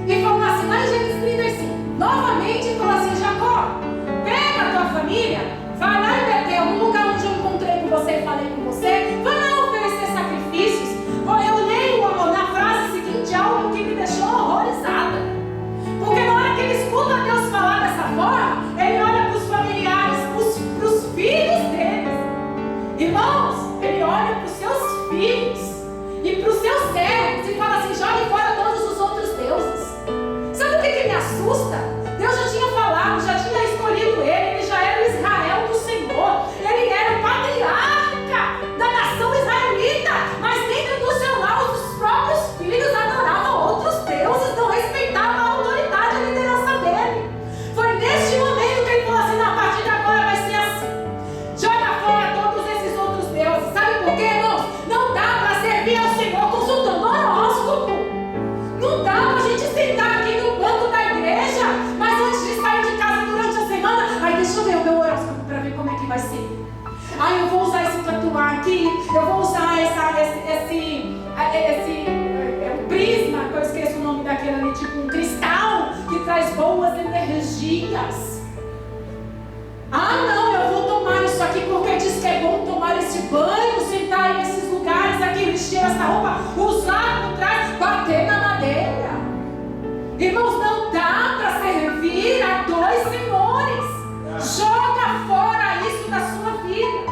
e falou assim, lá em Gênesis 35, novamente falou assim, Jacó, pega a tua família, vai lá em Betel, no lugar onde eu encontrei com você e falei com você, vai lá oferecer sacrifícios. Eu leio na frase seguinte algo que me deixou horrorizada, porque na hora que ele escuta Deus falar dessa forma, ele olha para os familiares, para os filhos deles, irmãos, ele olha para os seus filhos e para os seus servos e fala assim, jogue fora todos os outros deuses. Sabe o que me assusta? Deus já tinha falado, já tinha escolhido ele já era o Israel do Senhor, ele era o patriarca da nação israelita, mas dentro do seu lar os próprios filhos adoravam outros deuses, não respeitavam a autoridade e a liderança dele. Foi neste momento que ele falou assim, a partir de agora vai ser assim, joga fora todos esses outros deuses. Sabe por quê, irmãos? Não dá para servir ao Senhor consultando horóscopo. Não dá para a gente sentar aqui no banco da igreja, mas antes de sair de casa durante a semana, aí deixa eu ver o meu horóscopo para ver como é que vai ser. Aí eu vou usar esse tatuar aqui, eu vou usar esse prisma, que eu esqueço o nome daquele ali, tipo um cristal que traz boas energias. Ah não, eu vou tomar isso aqui porque diz que é bom tomar esse banho, sentar nesses lugares aqui, vestir essa roupa, usar por trás, bater na madeira. Irmãos, não dá para servir a dois senhores. Joga fora isso da sua vida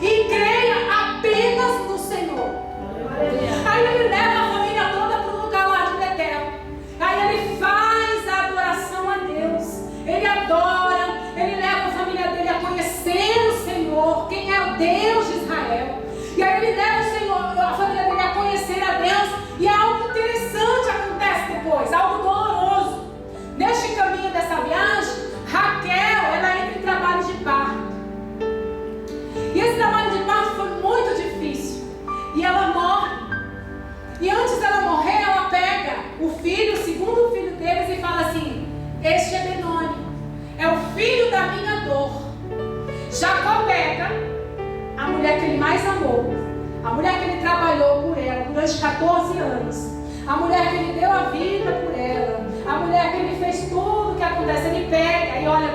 e creia apenas no Senhor. Aí ele leva a família toda para o lugar lá de Betel. Aí ele faz a adoração a Deus, ele adora, ele leva a família dele a conhecer o Senhor, quem é o Deus de Israel. E aí ele leva a família dele a conhecer a Deus, e algo interessante acontece depois, algo doloroso. Neste caminho dessa viagem, Raquel, ela entra em trabalho de parto. E esse trabalho de parto foi muito difícil. E ela morre. E antes dela morrer, ela pega o filho, o segundo filho deles, e fala assim, este é Benoni, é o filho da minha dor. Jacó pega a mulher que ele mais amou, a mulher que ele trabalhou por ela durante 14 anos, a mulher que ele deu a vida por ela, a mulher que ele fez tudo o que acontece, ele pega e olha,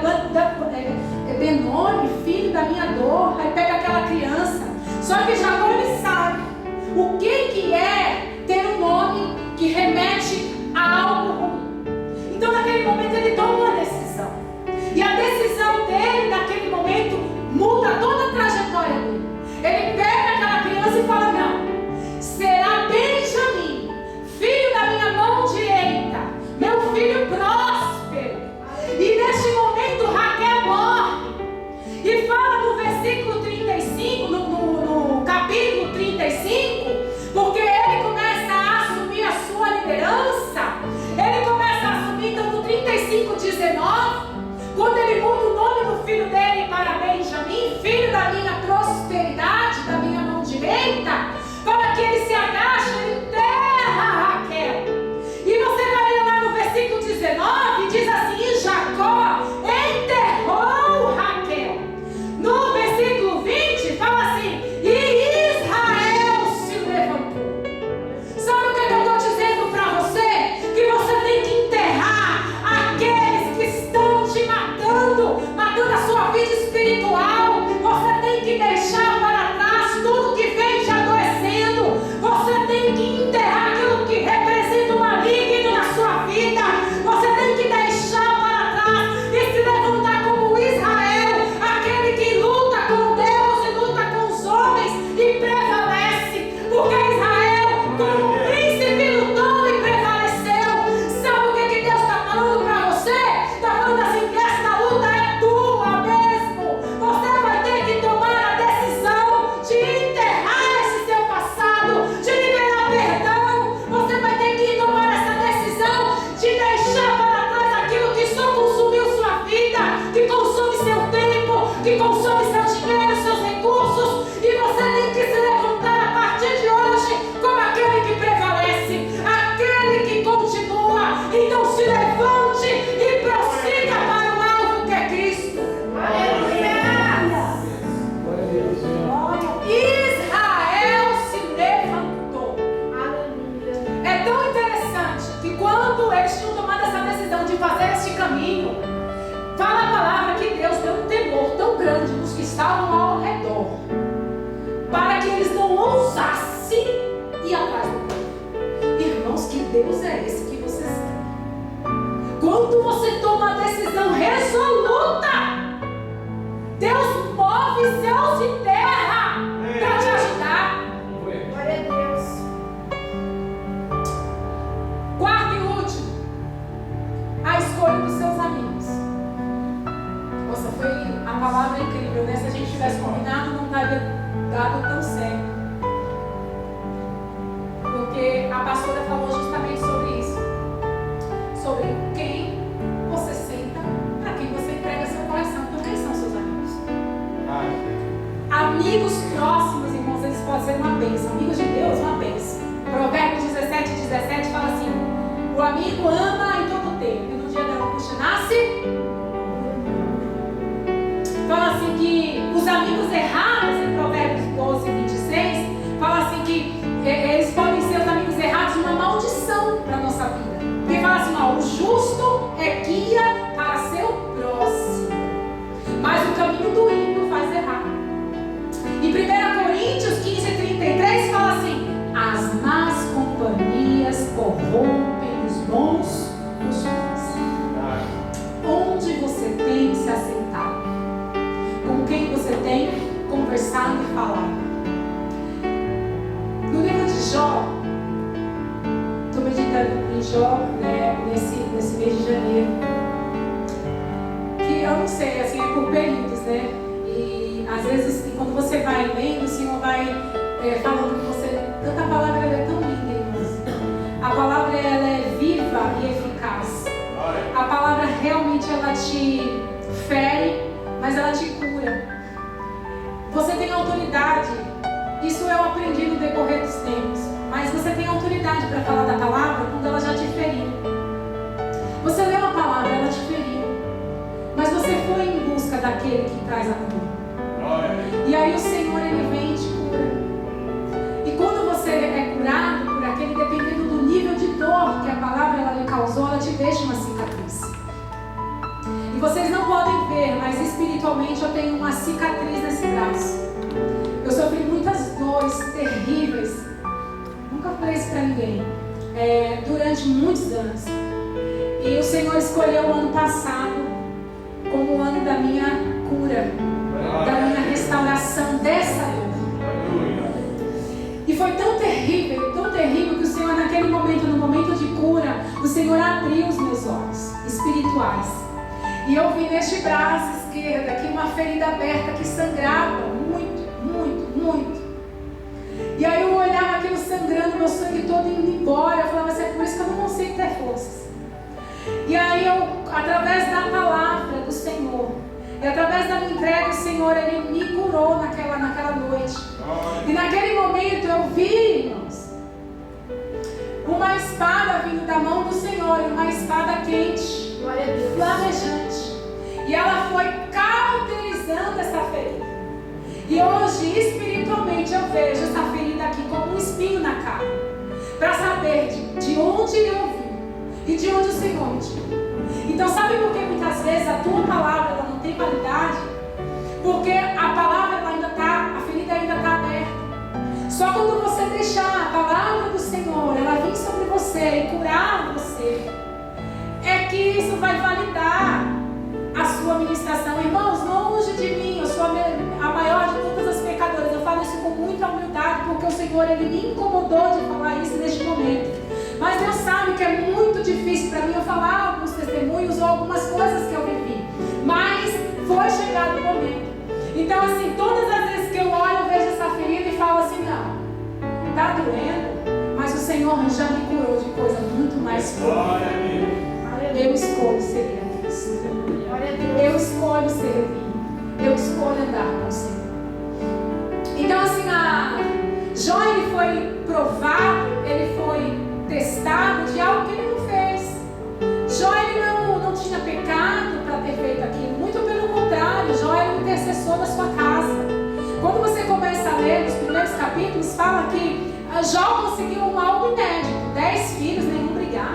Benoni, filho da minha dor, aí pega aquela criança. Só que Jacó ele sabe o que é ter um nome que remete a algo ruim. Então naquele momento ele toma uma decisão, e a decisão dele naquele momento muda toda a trajetória dele. Ele pega aquela criança e fala, não, será Benjamim, filho da minha mão direita, meu filho próspero. E neste momento Raquel morre. E fala no versículo 35, no capítulo 35, amigos próximos, irmãos, eles podem ser uma bênção. Amigos de Deus, uma bênção. Provérbios 17:17 fala assim: o amigo ama em todo tempo, e no dia da angústia nasce. Fala assim que os amigos errados, em Provérbios 12:26, fala assim que eles podem ser os amigos errados uma maldição para a nossa vida. Porque fala assim, ó, o justo é guia para seu próximo, mas o caminho do ímpio faz errar. Em 1 Coríntios 15:33 fala assim: as más companhias corrompem os bons costumes. Onde você tem se assentado? Com quem você tem conversado e falado? No livro de Jó, estou meditando em Jó, né, nesse mês de janeiro, que eu não sei, assim, é por períodos, né? E às vezes, quando você vai lendo, o Senhor vai falando com você. Tanta palavra é tão linda, irmãos. A palavra ela é viva e eficaz. A palavra realmente ela te fere, mas ela te cura. Você tem autoridade. Isso eu aprendi no decorrer dos tempos. Mas você tem autoridade para falar da palavra quando ela já te feriu. Você leu a palavra, ela te feriu. Mas você foi em busca daquele que traz a cura. E aí o Senhor, Ele vem e te cura. E quando você é curado por aquele, dependendo do nível de dor que a palavra ela lhe causou, ela te deixa uma cicatriz. E vocês não podem ver, mas espiritualmente eu tenho uma cicatriz nesse braço. Eu sofri muitas dores terríveis. Nunca falei isso para ninguém. Durante muitos anos. E o Senhor escolheu o ano passado como o ano da minha cura, da minha restauração dessa dor. E foi tão terrível que o Senhor naquele momento, no momento de cura, o Senhor abriu os meus olhos espirituais. E eu vi neste braço esquerdo aqui uma ferida aberta que sangrava muito. E aí eu olhava aquilo sangrando, meu sangue todo indo embora. Eu falava assim, é por isso que eu não consigo ter forças. E aí eu, através da palavra do Senhor, e através da minha entrega, o Senhor, Ele me curou naquela noite. E naquele momento eu vi, irmãos, uma espada vindo da mão do Senhor, uma espada quente, flamejante. E ela foi cauterizando essa ferida. E hoje, espiritualmente, eu vejo essa ferida aqui como um espinho na carne, para saber de onde eu vim e de onde o Senhor me tirou. Então, sabe por que muitas vezes a tua palavra ela não tem validade? Porque a palavra ela ainda está, a ferida ainda está aberta. Só quando você deixar a palavra do Senhor ela vir sobre você e curar você, é que isso vai validar a sua ministração. Irmãos, longe de mim, eu sou a maior de todas as pecadoras. Eu falo isso com muita humildade, porque o Senhor Ele me incomodou de falar isso neste momento. Mas Deus sabe que é muito difícil para mim eu falar alguns testemunhos ou algumas coisas que eu vivi. Mas foi chegado o momento. Então assim, todas as vezes que eu olho, eu vejo essa ferida e falo assim, não, está doendo, mas o Senhor já me curou de coisa muito mais forte. Eu escolho seguir a Cristo. Eu escolho servir. Eu escolho andar com o Senhor. Então assim, Jó ele foi provado, ele foi testado de algo que ele não fez. Jó ele não tinha pecado para ter feito aquilo. Muito pelo contrário, Jó era o intercessor da sua casa. Quando você começa a ler nos primeiros capítulos, fala que Jó conseguiu algo inédito: 10 filhos, nenhum brigar.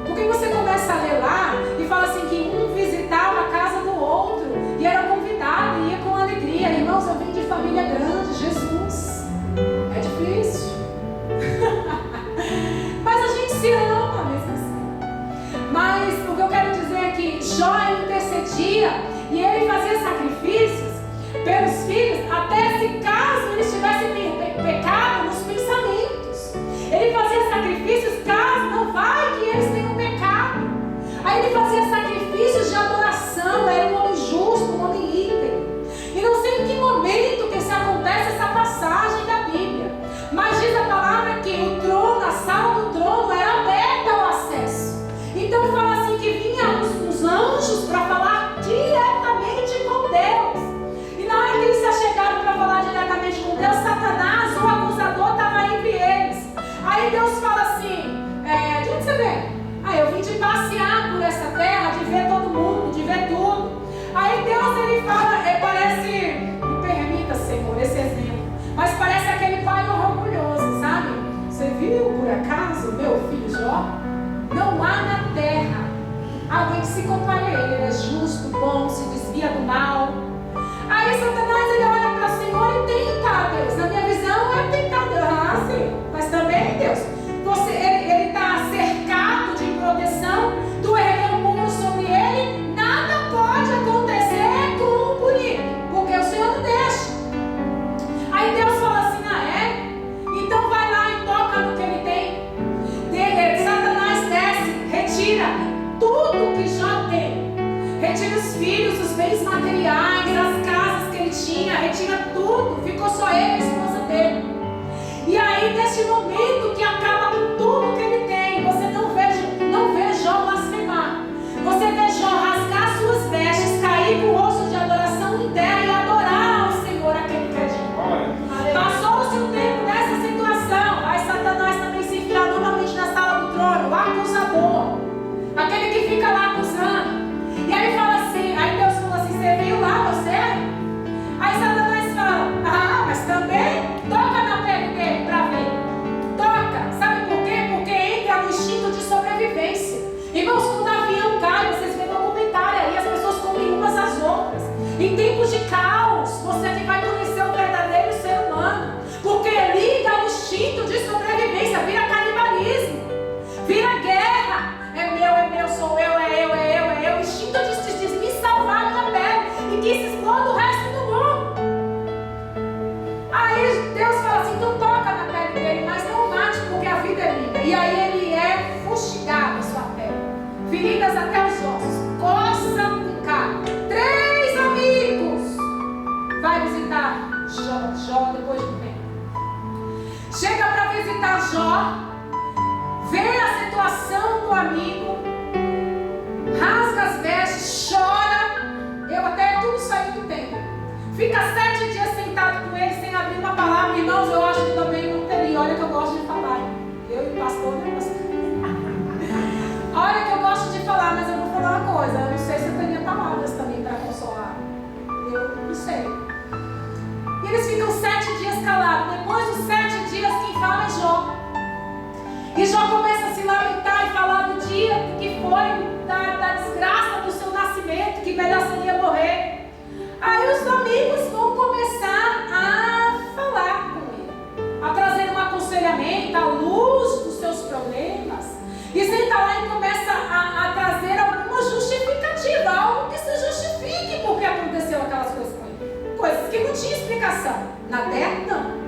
Porque você começa a ler lá e fala assim que um visitava a casa do outro e era convidado e ia com alegria. Irmãos, eu vim de família grande, Jesus. É difícil. Mas a gente se ama mesmo assim. Mas o que eu quero dizer é que Jó intercedia e ele fazia sacrifícios pelos filhos, até se caso eles tivessem pecado nos pensamentos. Ele fazia que se compare a ele. Ele é justo, bom, se desvia do mal. Aí Satanás, ele olha para o Senhor e tenta Deus. Na minha visão é tentar Deus. Ah, sim, mas também Deus, ele está cercado de proteção, tu ergueu um muro sobre ele, nada pode acontecer com o bonito, porque o Senhor não deixa. Aí Deus fala assim, então vai lá e toca no que ele tem. Satanás desce, retira tudo que Jó tem, retira os filhos, os bens materiais, as casas que ele tinha, retira tudo, ficou só ele e a esposa dele. E aí, neste momento que acaba com tudo que ele tem, você não vê Jó blasfemar, você vê Jó rasgar suas vestes, cair com o rosto de adoração em terra e adorar ao Senhor aquele que é digno. Passou-se um tempo nessa situação, aí Satanás também se enfia novamente na sala do trono, o acusador, aquele que fica lá acusando. E aí fala assim, aí Deus fala assim, você veio lá, você? Aí Satanás fala, mas também toca na pele dele pra ver. Toca, sabe por quê? Porque entra no instinto de sobrevivência. Irmãos, quando o avião cai, vocês veem documentário aí, as pessoas comem umas às outras. Em tempos de caos, você que vai conhecer o verdadeiro ser humano, porque liga o instinto de sobrevivência, vira canibalismo, vira guerra. É meu, sou eu, é eu. O instinto de me salvar minha pele e que se exploda o resto do mundo. Aí Deus fala assim, então toca na pele dele, mas não mate, porque a vida é linda. E aí ele é fustigado a sua pele, feridas até os ossos, coça com carne. 3 amigos vai visitar Jó depois de um tempo. Chega para visitar Jó, vê a situação do amigo, rasga as vestes, chora. Eu até tudo saí do tempo. Fica 7 dias sentado com ele sem abrir uma palavra. Irmãos, eu acho que também não teria. Olha que eu gosto de falar. Eu e o pastor, né, pastor? Olha que eu gosto de falar, mas eu vou falar uma coisa. Eu não sei se eu teria palavras também para consolar. Eu não sei. E eles ficam 7 dias calados. Depois dos 7 dias, quem fala é Jó. E Jó começa a se lamentar e falar do dia que foi, da desgraça do seu nascimento, que melhor seria morrer. Aí os amigos vão começar a falar com ele, a trazer um aconselhamento à luz dos seus problemas. E senta lá e começa a trazer alguma justificativa, algo que se justifique porque aconteceu aquelas coisas com ele. Coisas que não tinha explicação. Na terra, não.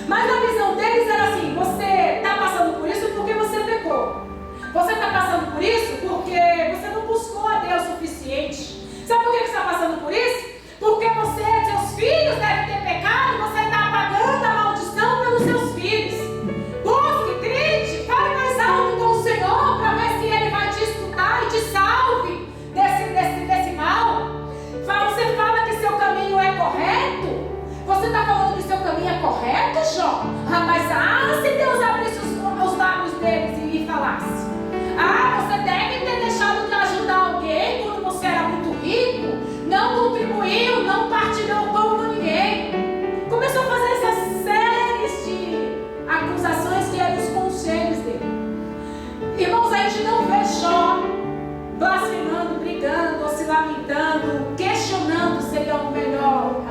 Mas a visão deles era assim, você está passando por isso porque você pecou. Você está passando por isso porque você não buscou a Deus o suficiente. Sabe por que você está passando por isso? Porque seus filhos devem ter pecado e você está apagando a maldição pelos seus filhos. Busque, grite, fale mais alto com o Senhor para ver se Ele vai te escutar e te salve desse mal. Você fala que seu caminho é correto. Você está falando que seu caminho é correto, Jó? Mas se Deus abrisse os lábios deles e falasse, você deve ter deixado de ajudar alguém quando você era muito rico, não contribuiu, não partilhou o pão com ninguém. Começou a fazer essas séries de acusações que eram os conselhos dele. Irmãos, a gente não vê Jó blasfemando, brigando, ou se lamentando, questionando seria o melhor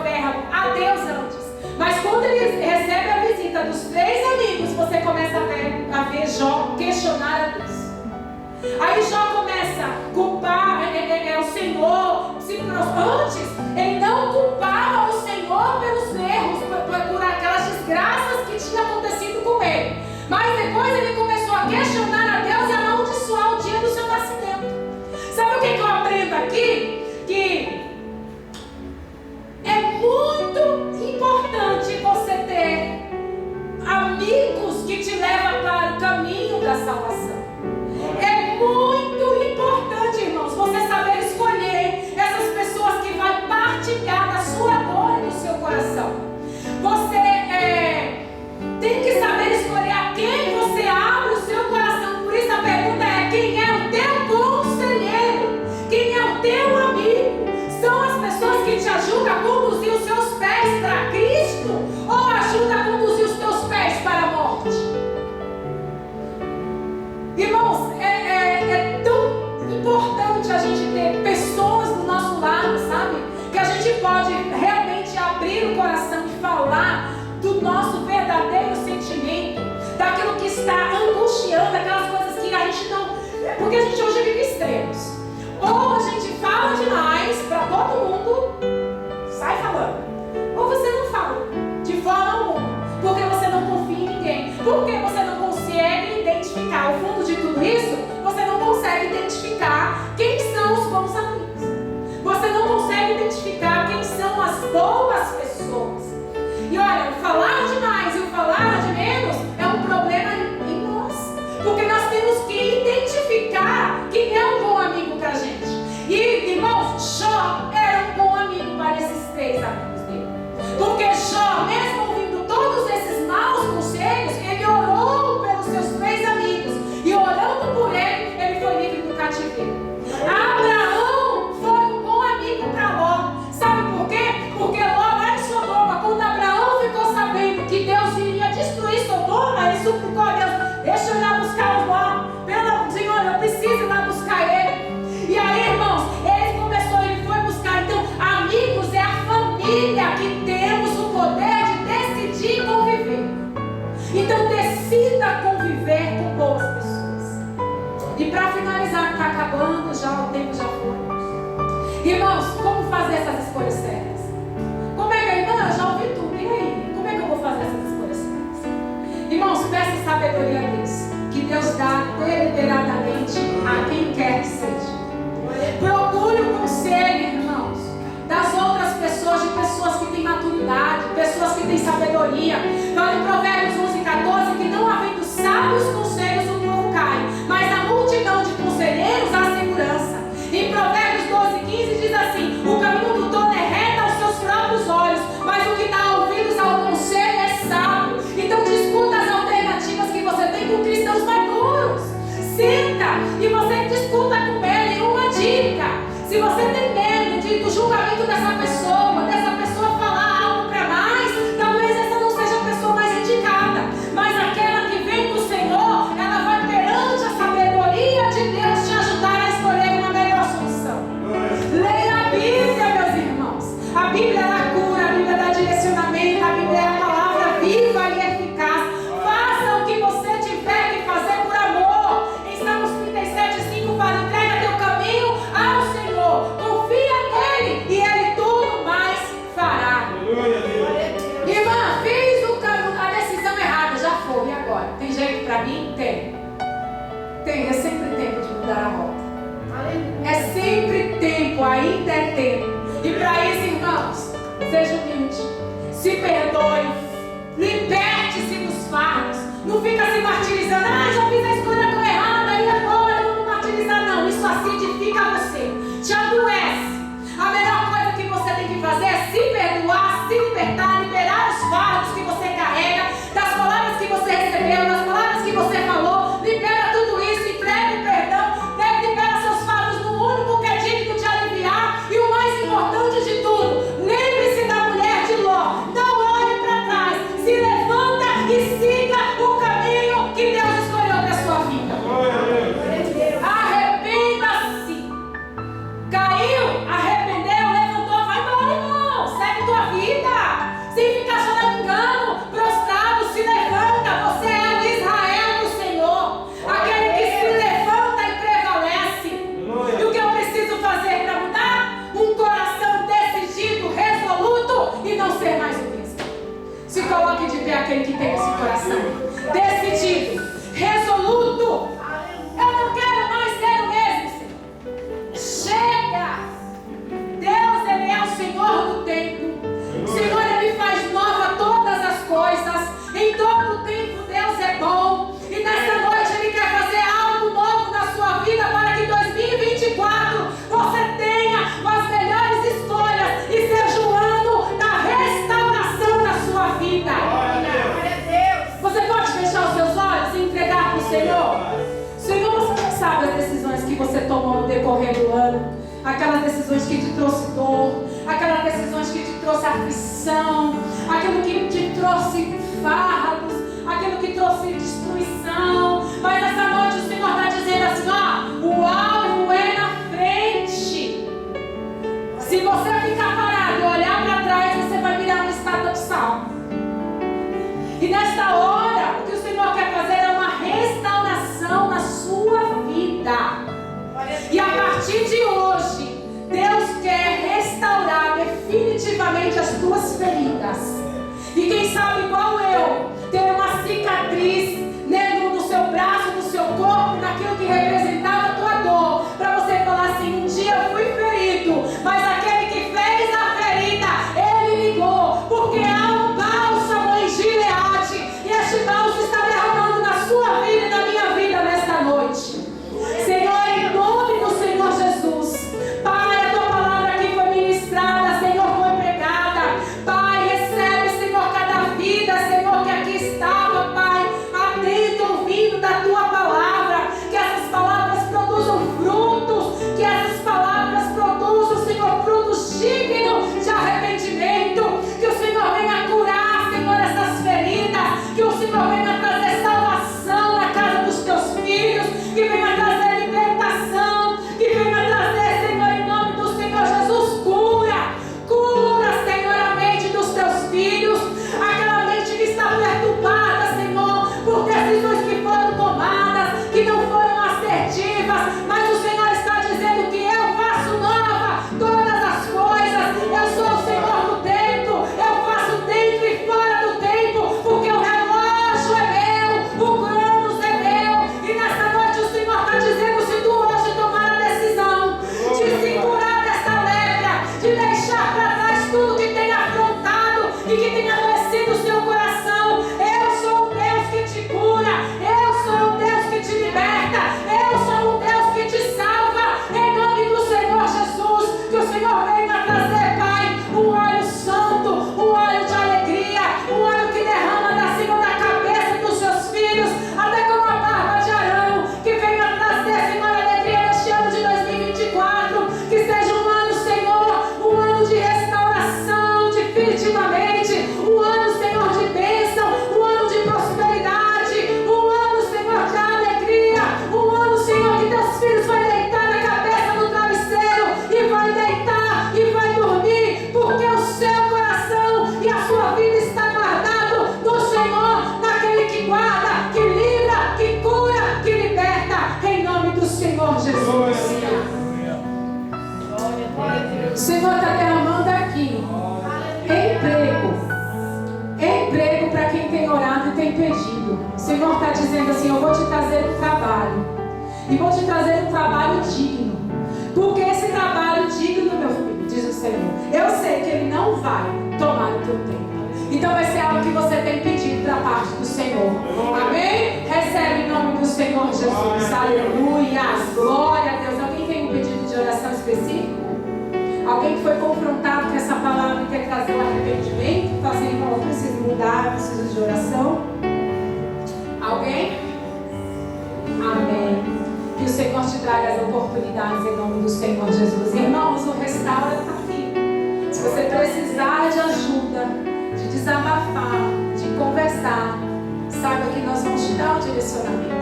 verbo, a Deus antes. Mas quando ele recebe a visita dos 3 amigos, você começa a ver Jó questionar a Deus. Aí Jó começa a culpar o Senhor. Antes, ele não culpava o Senhor pelos erros, por aquelas desgraças que tinham acontecido com ele. Mas depois ele começou a questionar a Deus e a amaldiçoar o dia do seu nascimento. Sabe o que eu aprendo aqui? Que é muito importante você ter amigos que te levam para o caminho da salvação. É muito importante, irmãos, você saber escolher essas pessoas que vão partilhar da sua dor e do seu coração. Você tem Porque a gente hoje vive extremos. Ou a gente fala demais para todo mundo, sai falando. Ou você não fala, de forma alguma. Porque você não confia em ninguém. Porque você não consegue identificar o fundo de tudo isso. Você não consegue identificar quem são os bons amigos. Você não consegue identificar quem são as boas pessoas. E olha, o falar demais e o falar de menos é um problema em nós. Porque nós temos que identificar quem é um bom amigo para a gente. E, irmãos, Jó era um bom amigo para esses 3 amigos dele. Porque Jó, mesmo ouvindo todos esses maus conselhos, ele orou pelos seus 3 amigos. E orando por ele, ele foi livre do cativeiro. Abraão foi um bom amigo para Ló. Sabe por quê? Porque Ló lá em Sodoma, quando Abraão ficou sabendo que Deus iria destruir Sodoma, ele suplicou a Deus: deixa eu ir lá buscar o Ló. Pelo Senhor, eu preciso ir lá buscar ele. E aí, irmãos, ele foi buscar. Então, amigos é a família que temos o poder de decidir conviver. Então, decida conviver com boas pessoas. E para finalizar, que está acabando, já o tempo já foi. Irmãos, como fazer essas escolhas certas? Como é que a irmã, já ouvi tudo, e aí? Como é que eu vou fazer essas escolhas certas? Irmãos, peça sabedoria a Deus, que Deus dá deliberadamente a quem quer que seja. Procure o conselho, irmãos, das outras pessoas, de pessoas que têm maturidade, pessoas que têm sabedoria. Fala em Provérbios 11:14 que não havendo sábios conselhos o povo cai, mas na multidão de conselheiros há segurança. Em Provérbios 12:15 diz assim: o caminho do tolo é reto aos seus próprios olhos, mas o que dá ouvidos ao conselho é sábio. Então discuta as alternativas que você tem com cristãos maduros. Senta e você discuta com ele uma dica. Se você tem medo do julgamento dessa pessoa falar algo para mais, talvez essa não seja a pessoa mais indicada. Mas aquela que vem do Senhor, ela vai perante a sabedoria de Deus te ajudar a escolher uma melhor solução. Leia a Bíblia, meus irmãos. A Bíblia ela cura, a Bíblia dá direcionamento, a Bíblia é a palavra viva e eficaz. Faça o que você tiver que fazer por amor. Em Salmos 37:5 fala: entrega teu caminho ao Senhor, confia nele e ele tudo mais fará. Irmã, fiz a decisão errada, já foi, e agora? Tem jeito para mim? Tem. É sempre tempo de mudar a rota. É sempre tempo, ainda é tempo. E para isso, irmãos, seja humilde, se perdoe, liberte-se dos fardos. Não fica se martirizando: já fiz a escolha tão errada, e agora eu vou me martirizar. Não, isso acidifica você, te adoece. A melhor coisa que você tem que fazer é se perdoar, se libertar, liberar os fardos que você carrega, das palavras que você recebeu, das palavras que você falou. Libera tudo isso, entrega o perdão, libera seus fardos no único que é digno de aliviar. E o mais importante de tudo, lembre-se da mulher de Ló. Não olhe para trás, se levanta e siga o caminho que Deus escolheu para a sua vida. Arrependa-se. Caiu, arrependeu, levantou, vai embora, irmão. Segue tua vida. Sem ficar choramingando, prostrado, se levanta. Você é o Israel do Senhor, aquele que se levanta e prevalece. E o que eu preciso fazer para mudar? Um coração decidido, resoluto e não ser mais o mesmo. Se coloque de pé aquele que tem esse coração decidido, resoluto. Eu não quero mais ser o mesmo, Senhor. Chega! Deus, Ele é o Senhor do tempo. O Senhor, Ele faz nova todas as coisas. Em todo o tempo Deus é bom. E nessa noite Ele quer fazer algo novo na sua vida, para que em 2024 você tenha as melhores escolhas e seja o ano da restauração da sua vida. Você pode fechar os seus olhos e entregar para o Senhor? Senhor, você não sabe as decisões que você tomou no decorrer do ano. Aquelas decisões que te trouxe dor, aquelas decisões que te trouxe aflição, aquilo que te trouxe fardos, aquilo que trouxe destruição. Mas essa noite o Senhor está dizendo assim: o alvo é na frente. Se você ficar parado e olhar para trás, você vai virar uma estátua de sal. E nesta hora, o que o Senhor quer fazer é uma restauração na sua vida. feridas. E quem sabe, igual eu, ter uma cicatriz, né, no seu braço, no seu corpo, naquilo que representava a tua dor, para você falar assim: um dia eu fui ferido, mas aquele que fez a ferida, ele ligou, porque há um bálsamo em Gileade, e este bálsamo está derramando na sua vida e na minha vida nesta noite. Senhor, em nome do Senhor Jesus, Pai, a tua palavra aqui foi ministrada, Senhor, foi pregada. Pai, recebe, Senhor, cada vida, Senhor, que aqui estava, Pai, atento, ouvindo da tua palavra. Que essas palavras produzam frutos, que essas palavras produzam, Senhor, frutos dignos de arrependimento. Que o Senhor venha curar, Senhor, essas feridas. Que o Senhor venha trazer salvação na casa dos teus filhos. Que venha trazer libertação. Que venha trazer, Senhor, em nome do Senhor Jesus, cura. Cura, Senhor, a mente dos teus filhos. Aquela mente que está perturbada, Senhor, por decisões que foram tomadas, que não foram assertivas. Mas o Senhor está dizendo que eu faço nova todas as coisas. Eu sou o Senhor do tempo. Eu faço dentro e fora do tempo. Porque o relógio é meu, o cronos é meu. E nessa noite o Senhor está dizendo: se tu hoje tomar a decisão de se curar dessa lepra, de deixar para trás tudo que tem afrontado e que tem adoecido o seu coração, eu sou o Deus que te cura, eu sou o Deus que te liberta, eu sou o Deus que te salva, em nome do Senhor Jesus. Que o Senhor venha trazer, Pai, um óleo santo, um óleo de alegria, um óleo que derrama da cima da cabeça dos seus filhos, até como a barba de Arão. Que venha trazer, Senhor, alegria neste ano de 2024, que seja um ano, Senhor, um ano de restauração definitivamente, um ano, Senhor, de bênção, um ano de prosperidade, um ano, Senhor, de alegria, um ano, Senhor, que teus filhos vão deitar a cabeça no travesseiro e vai deitar e vai dormir, porque o seu coração e a sua vida está guardado no Senhor, naquele que guarda, que livra, que cura, que liberta, em nome do Senhor Jesus. O Senhor está derramando aqui emprego para quem tem orado e tem pedido. O Senhor está dizendo assim: eu vou te trazer um trabalho, e vou te trazer um trabalho digno, porque esse trabalho digno, meu filho, diz o Senhor, eu sei que Ele não vai tomar o teu tempo. Então vai ser algo que você tem pedido da parte do Senhor. Amém? Recebe em nome do Senhor Jesus. Aleluia. Glória a Deus. Alguém tem um pedido de oração específico? Alguém que foi confrontado com essa palavra e quer trazer um arrependimento? Está assim: irmão, eu preciso mudar, eu preciso de oração. Alguém? Amém. Que o Senhor te traga as oportunidades em nome do Senhor Jesus. Irmãos, o Restaura está aqui. Se você precisar de ajuda, de desabafar, de conversar, saiba que nós vamos te dar o direcionamento.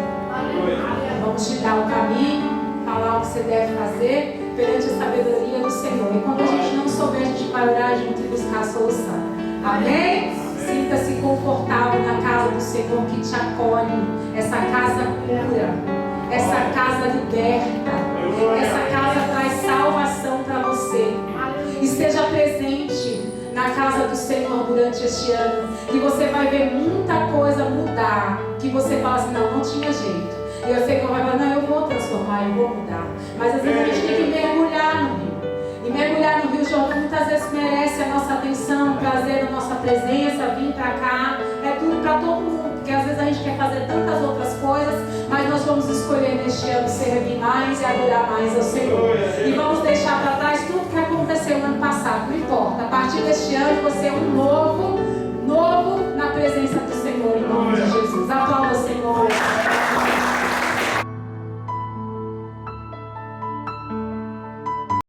Vamos te dar o caminho, falar o que você deve fazer perante a sabedoria do Senhor. E quando a gente não souber, a gente vai orar junto e buscar a solução. Amém? Sinta-se confortável na casa do Senhor que te acolhe. Essa casa cura, essa casa liberta, essa casa traz salvação para você. Esteja presente na casa do Senhor durante este ano, que você vai ver muita coisa mudar, que você fala assim: não tinha jeito. E eu sei que eu vai falar: não, eu vou transformar, eu vou mudar. Mas às vezes a gente tem que mergulhar no rio. E mergulhar no Rio Jordão muitas vezes merece a nossa atenção, trazer a nossa presença, vir para cá. É tudo para todo mundo, porque às vezes a gente quer fazer tantas outras coisas, mas nós vamos escolher neste ano servir mais e adorar mais ao Senhor. E vamos deixar para trás tudo que aconteceu no ano passado, não importa. A partir deste ano você é um novo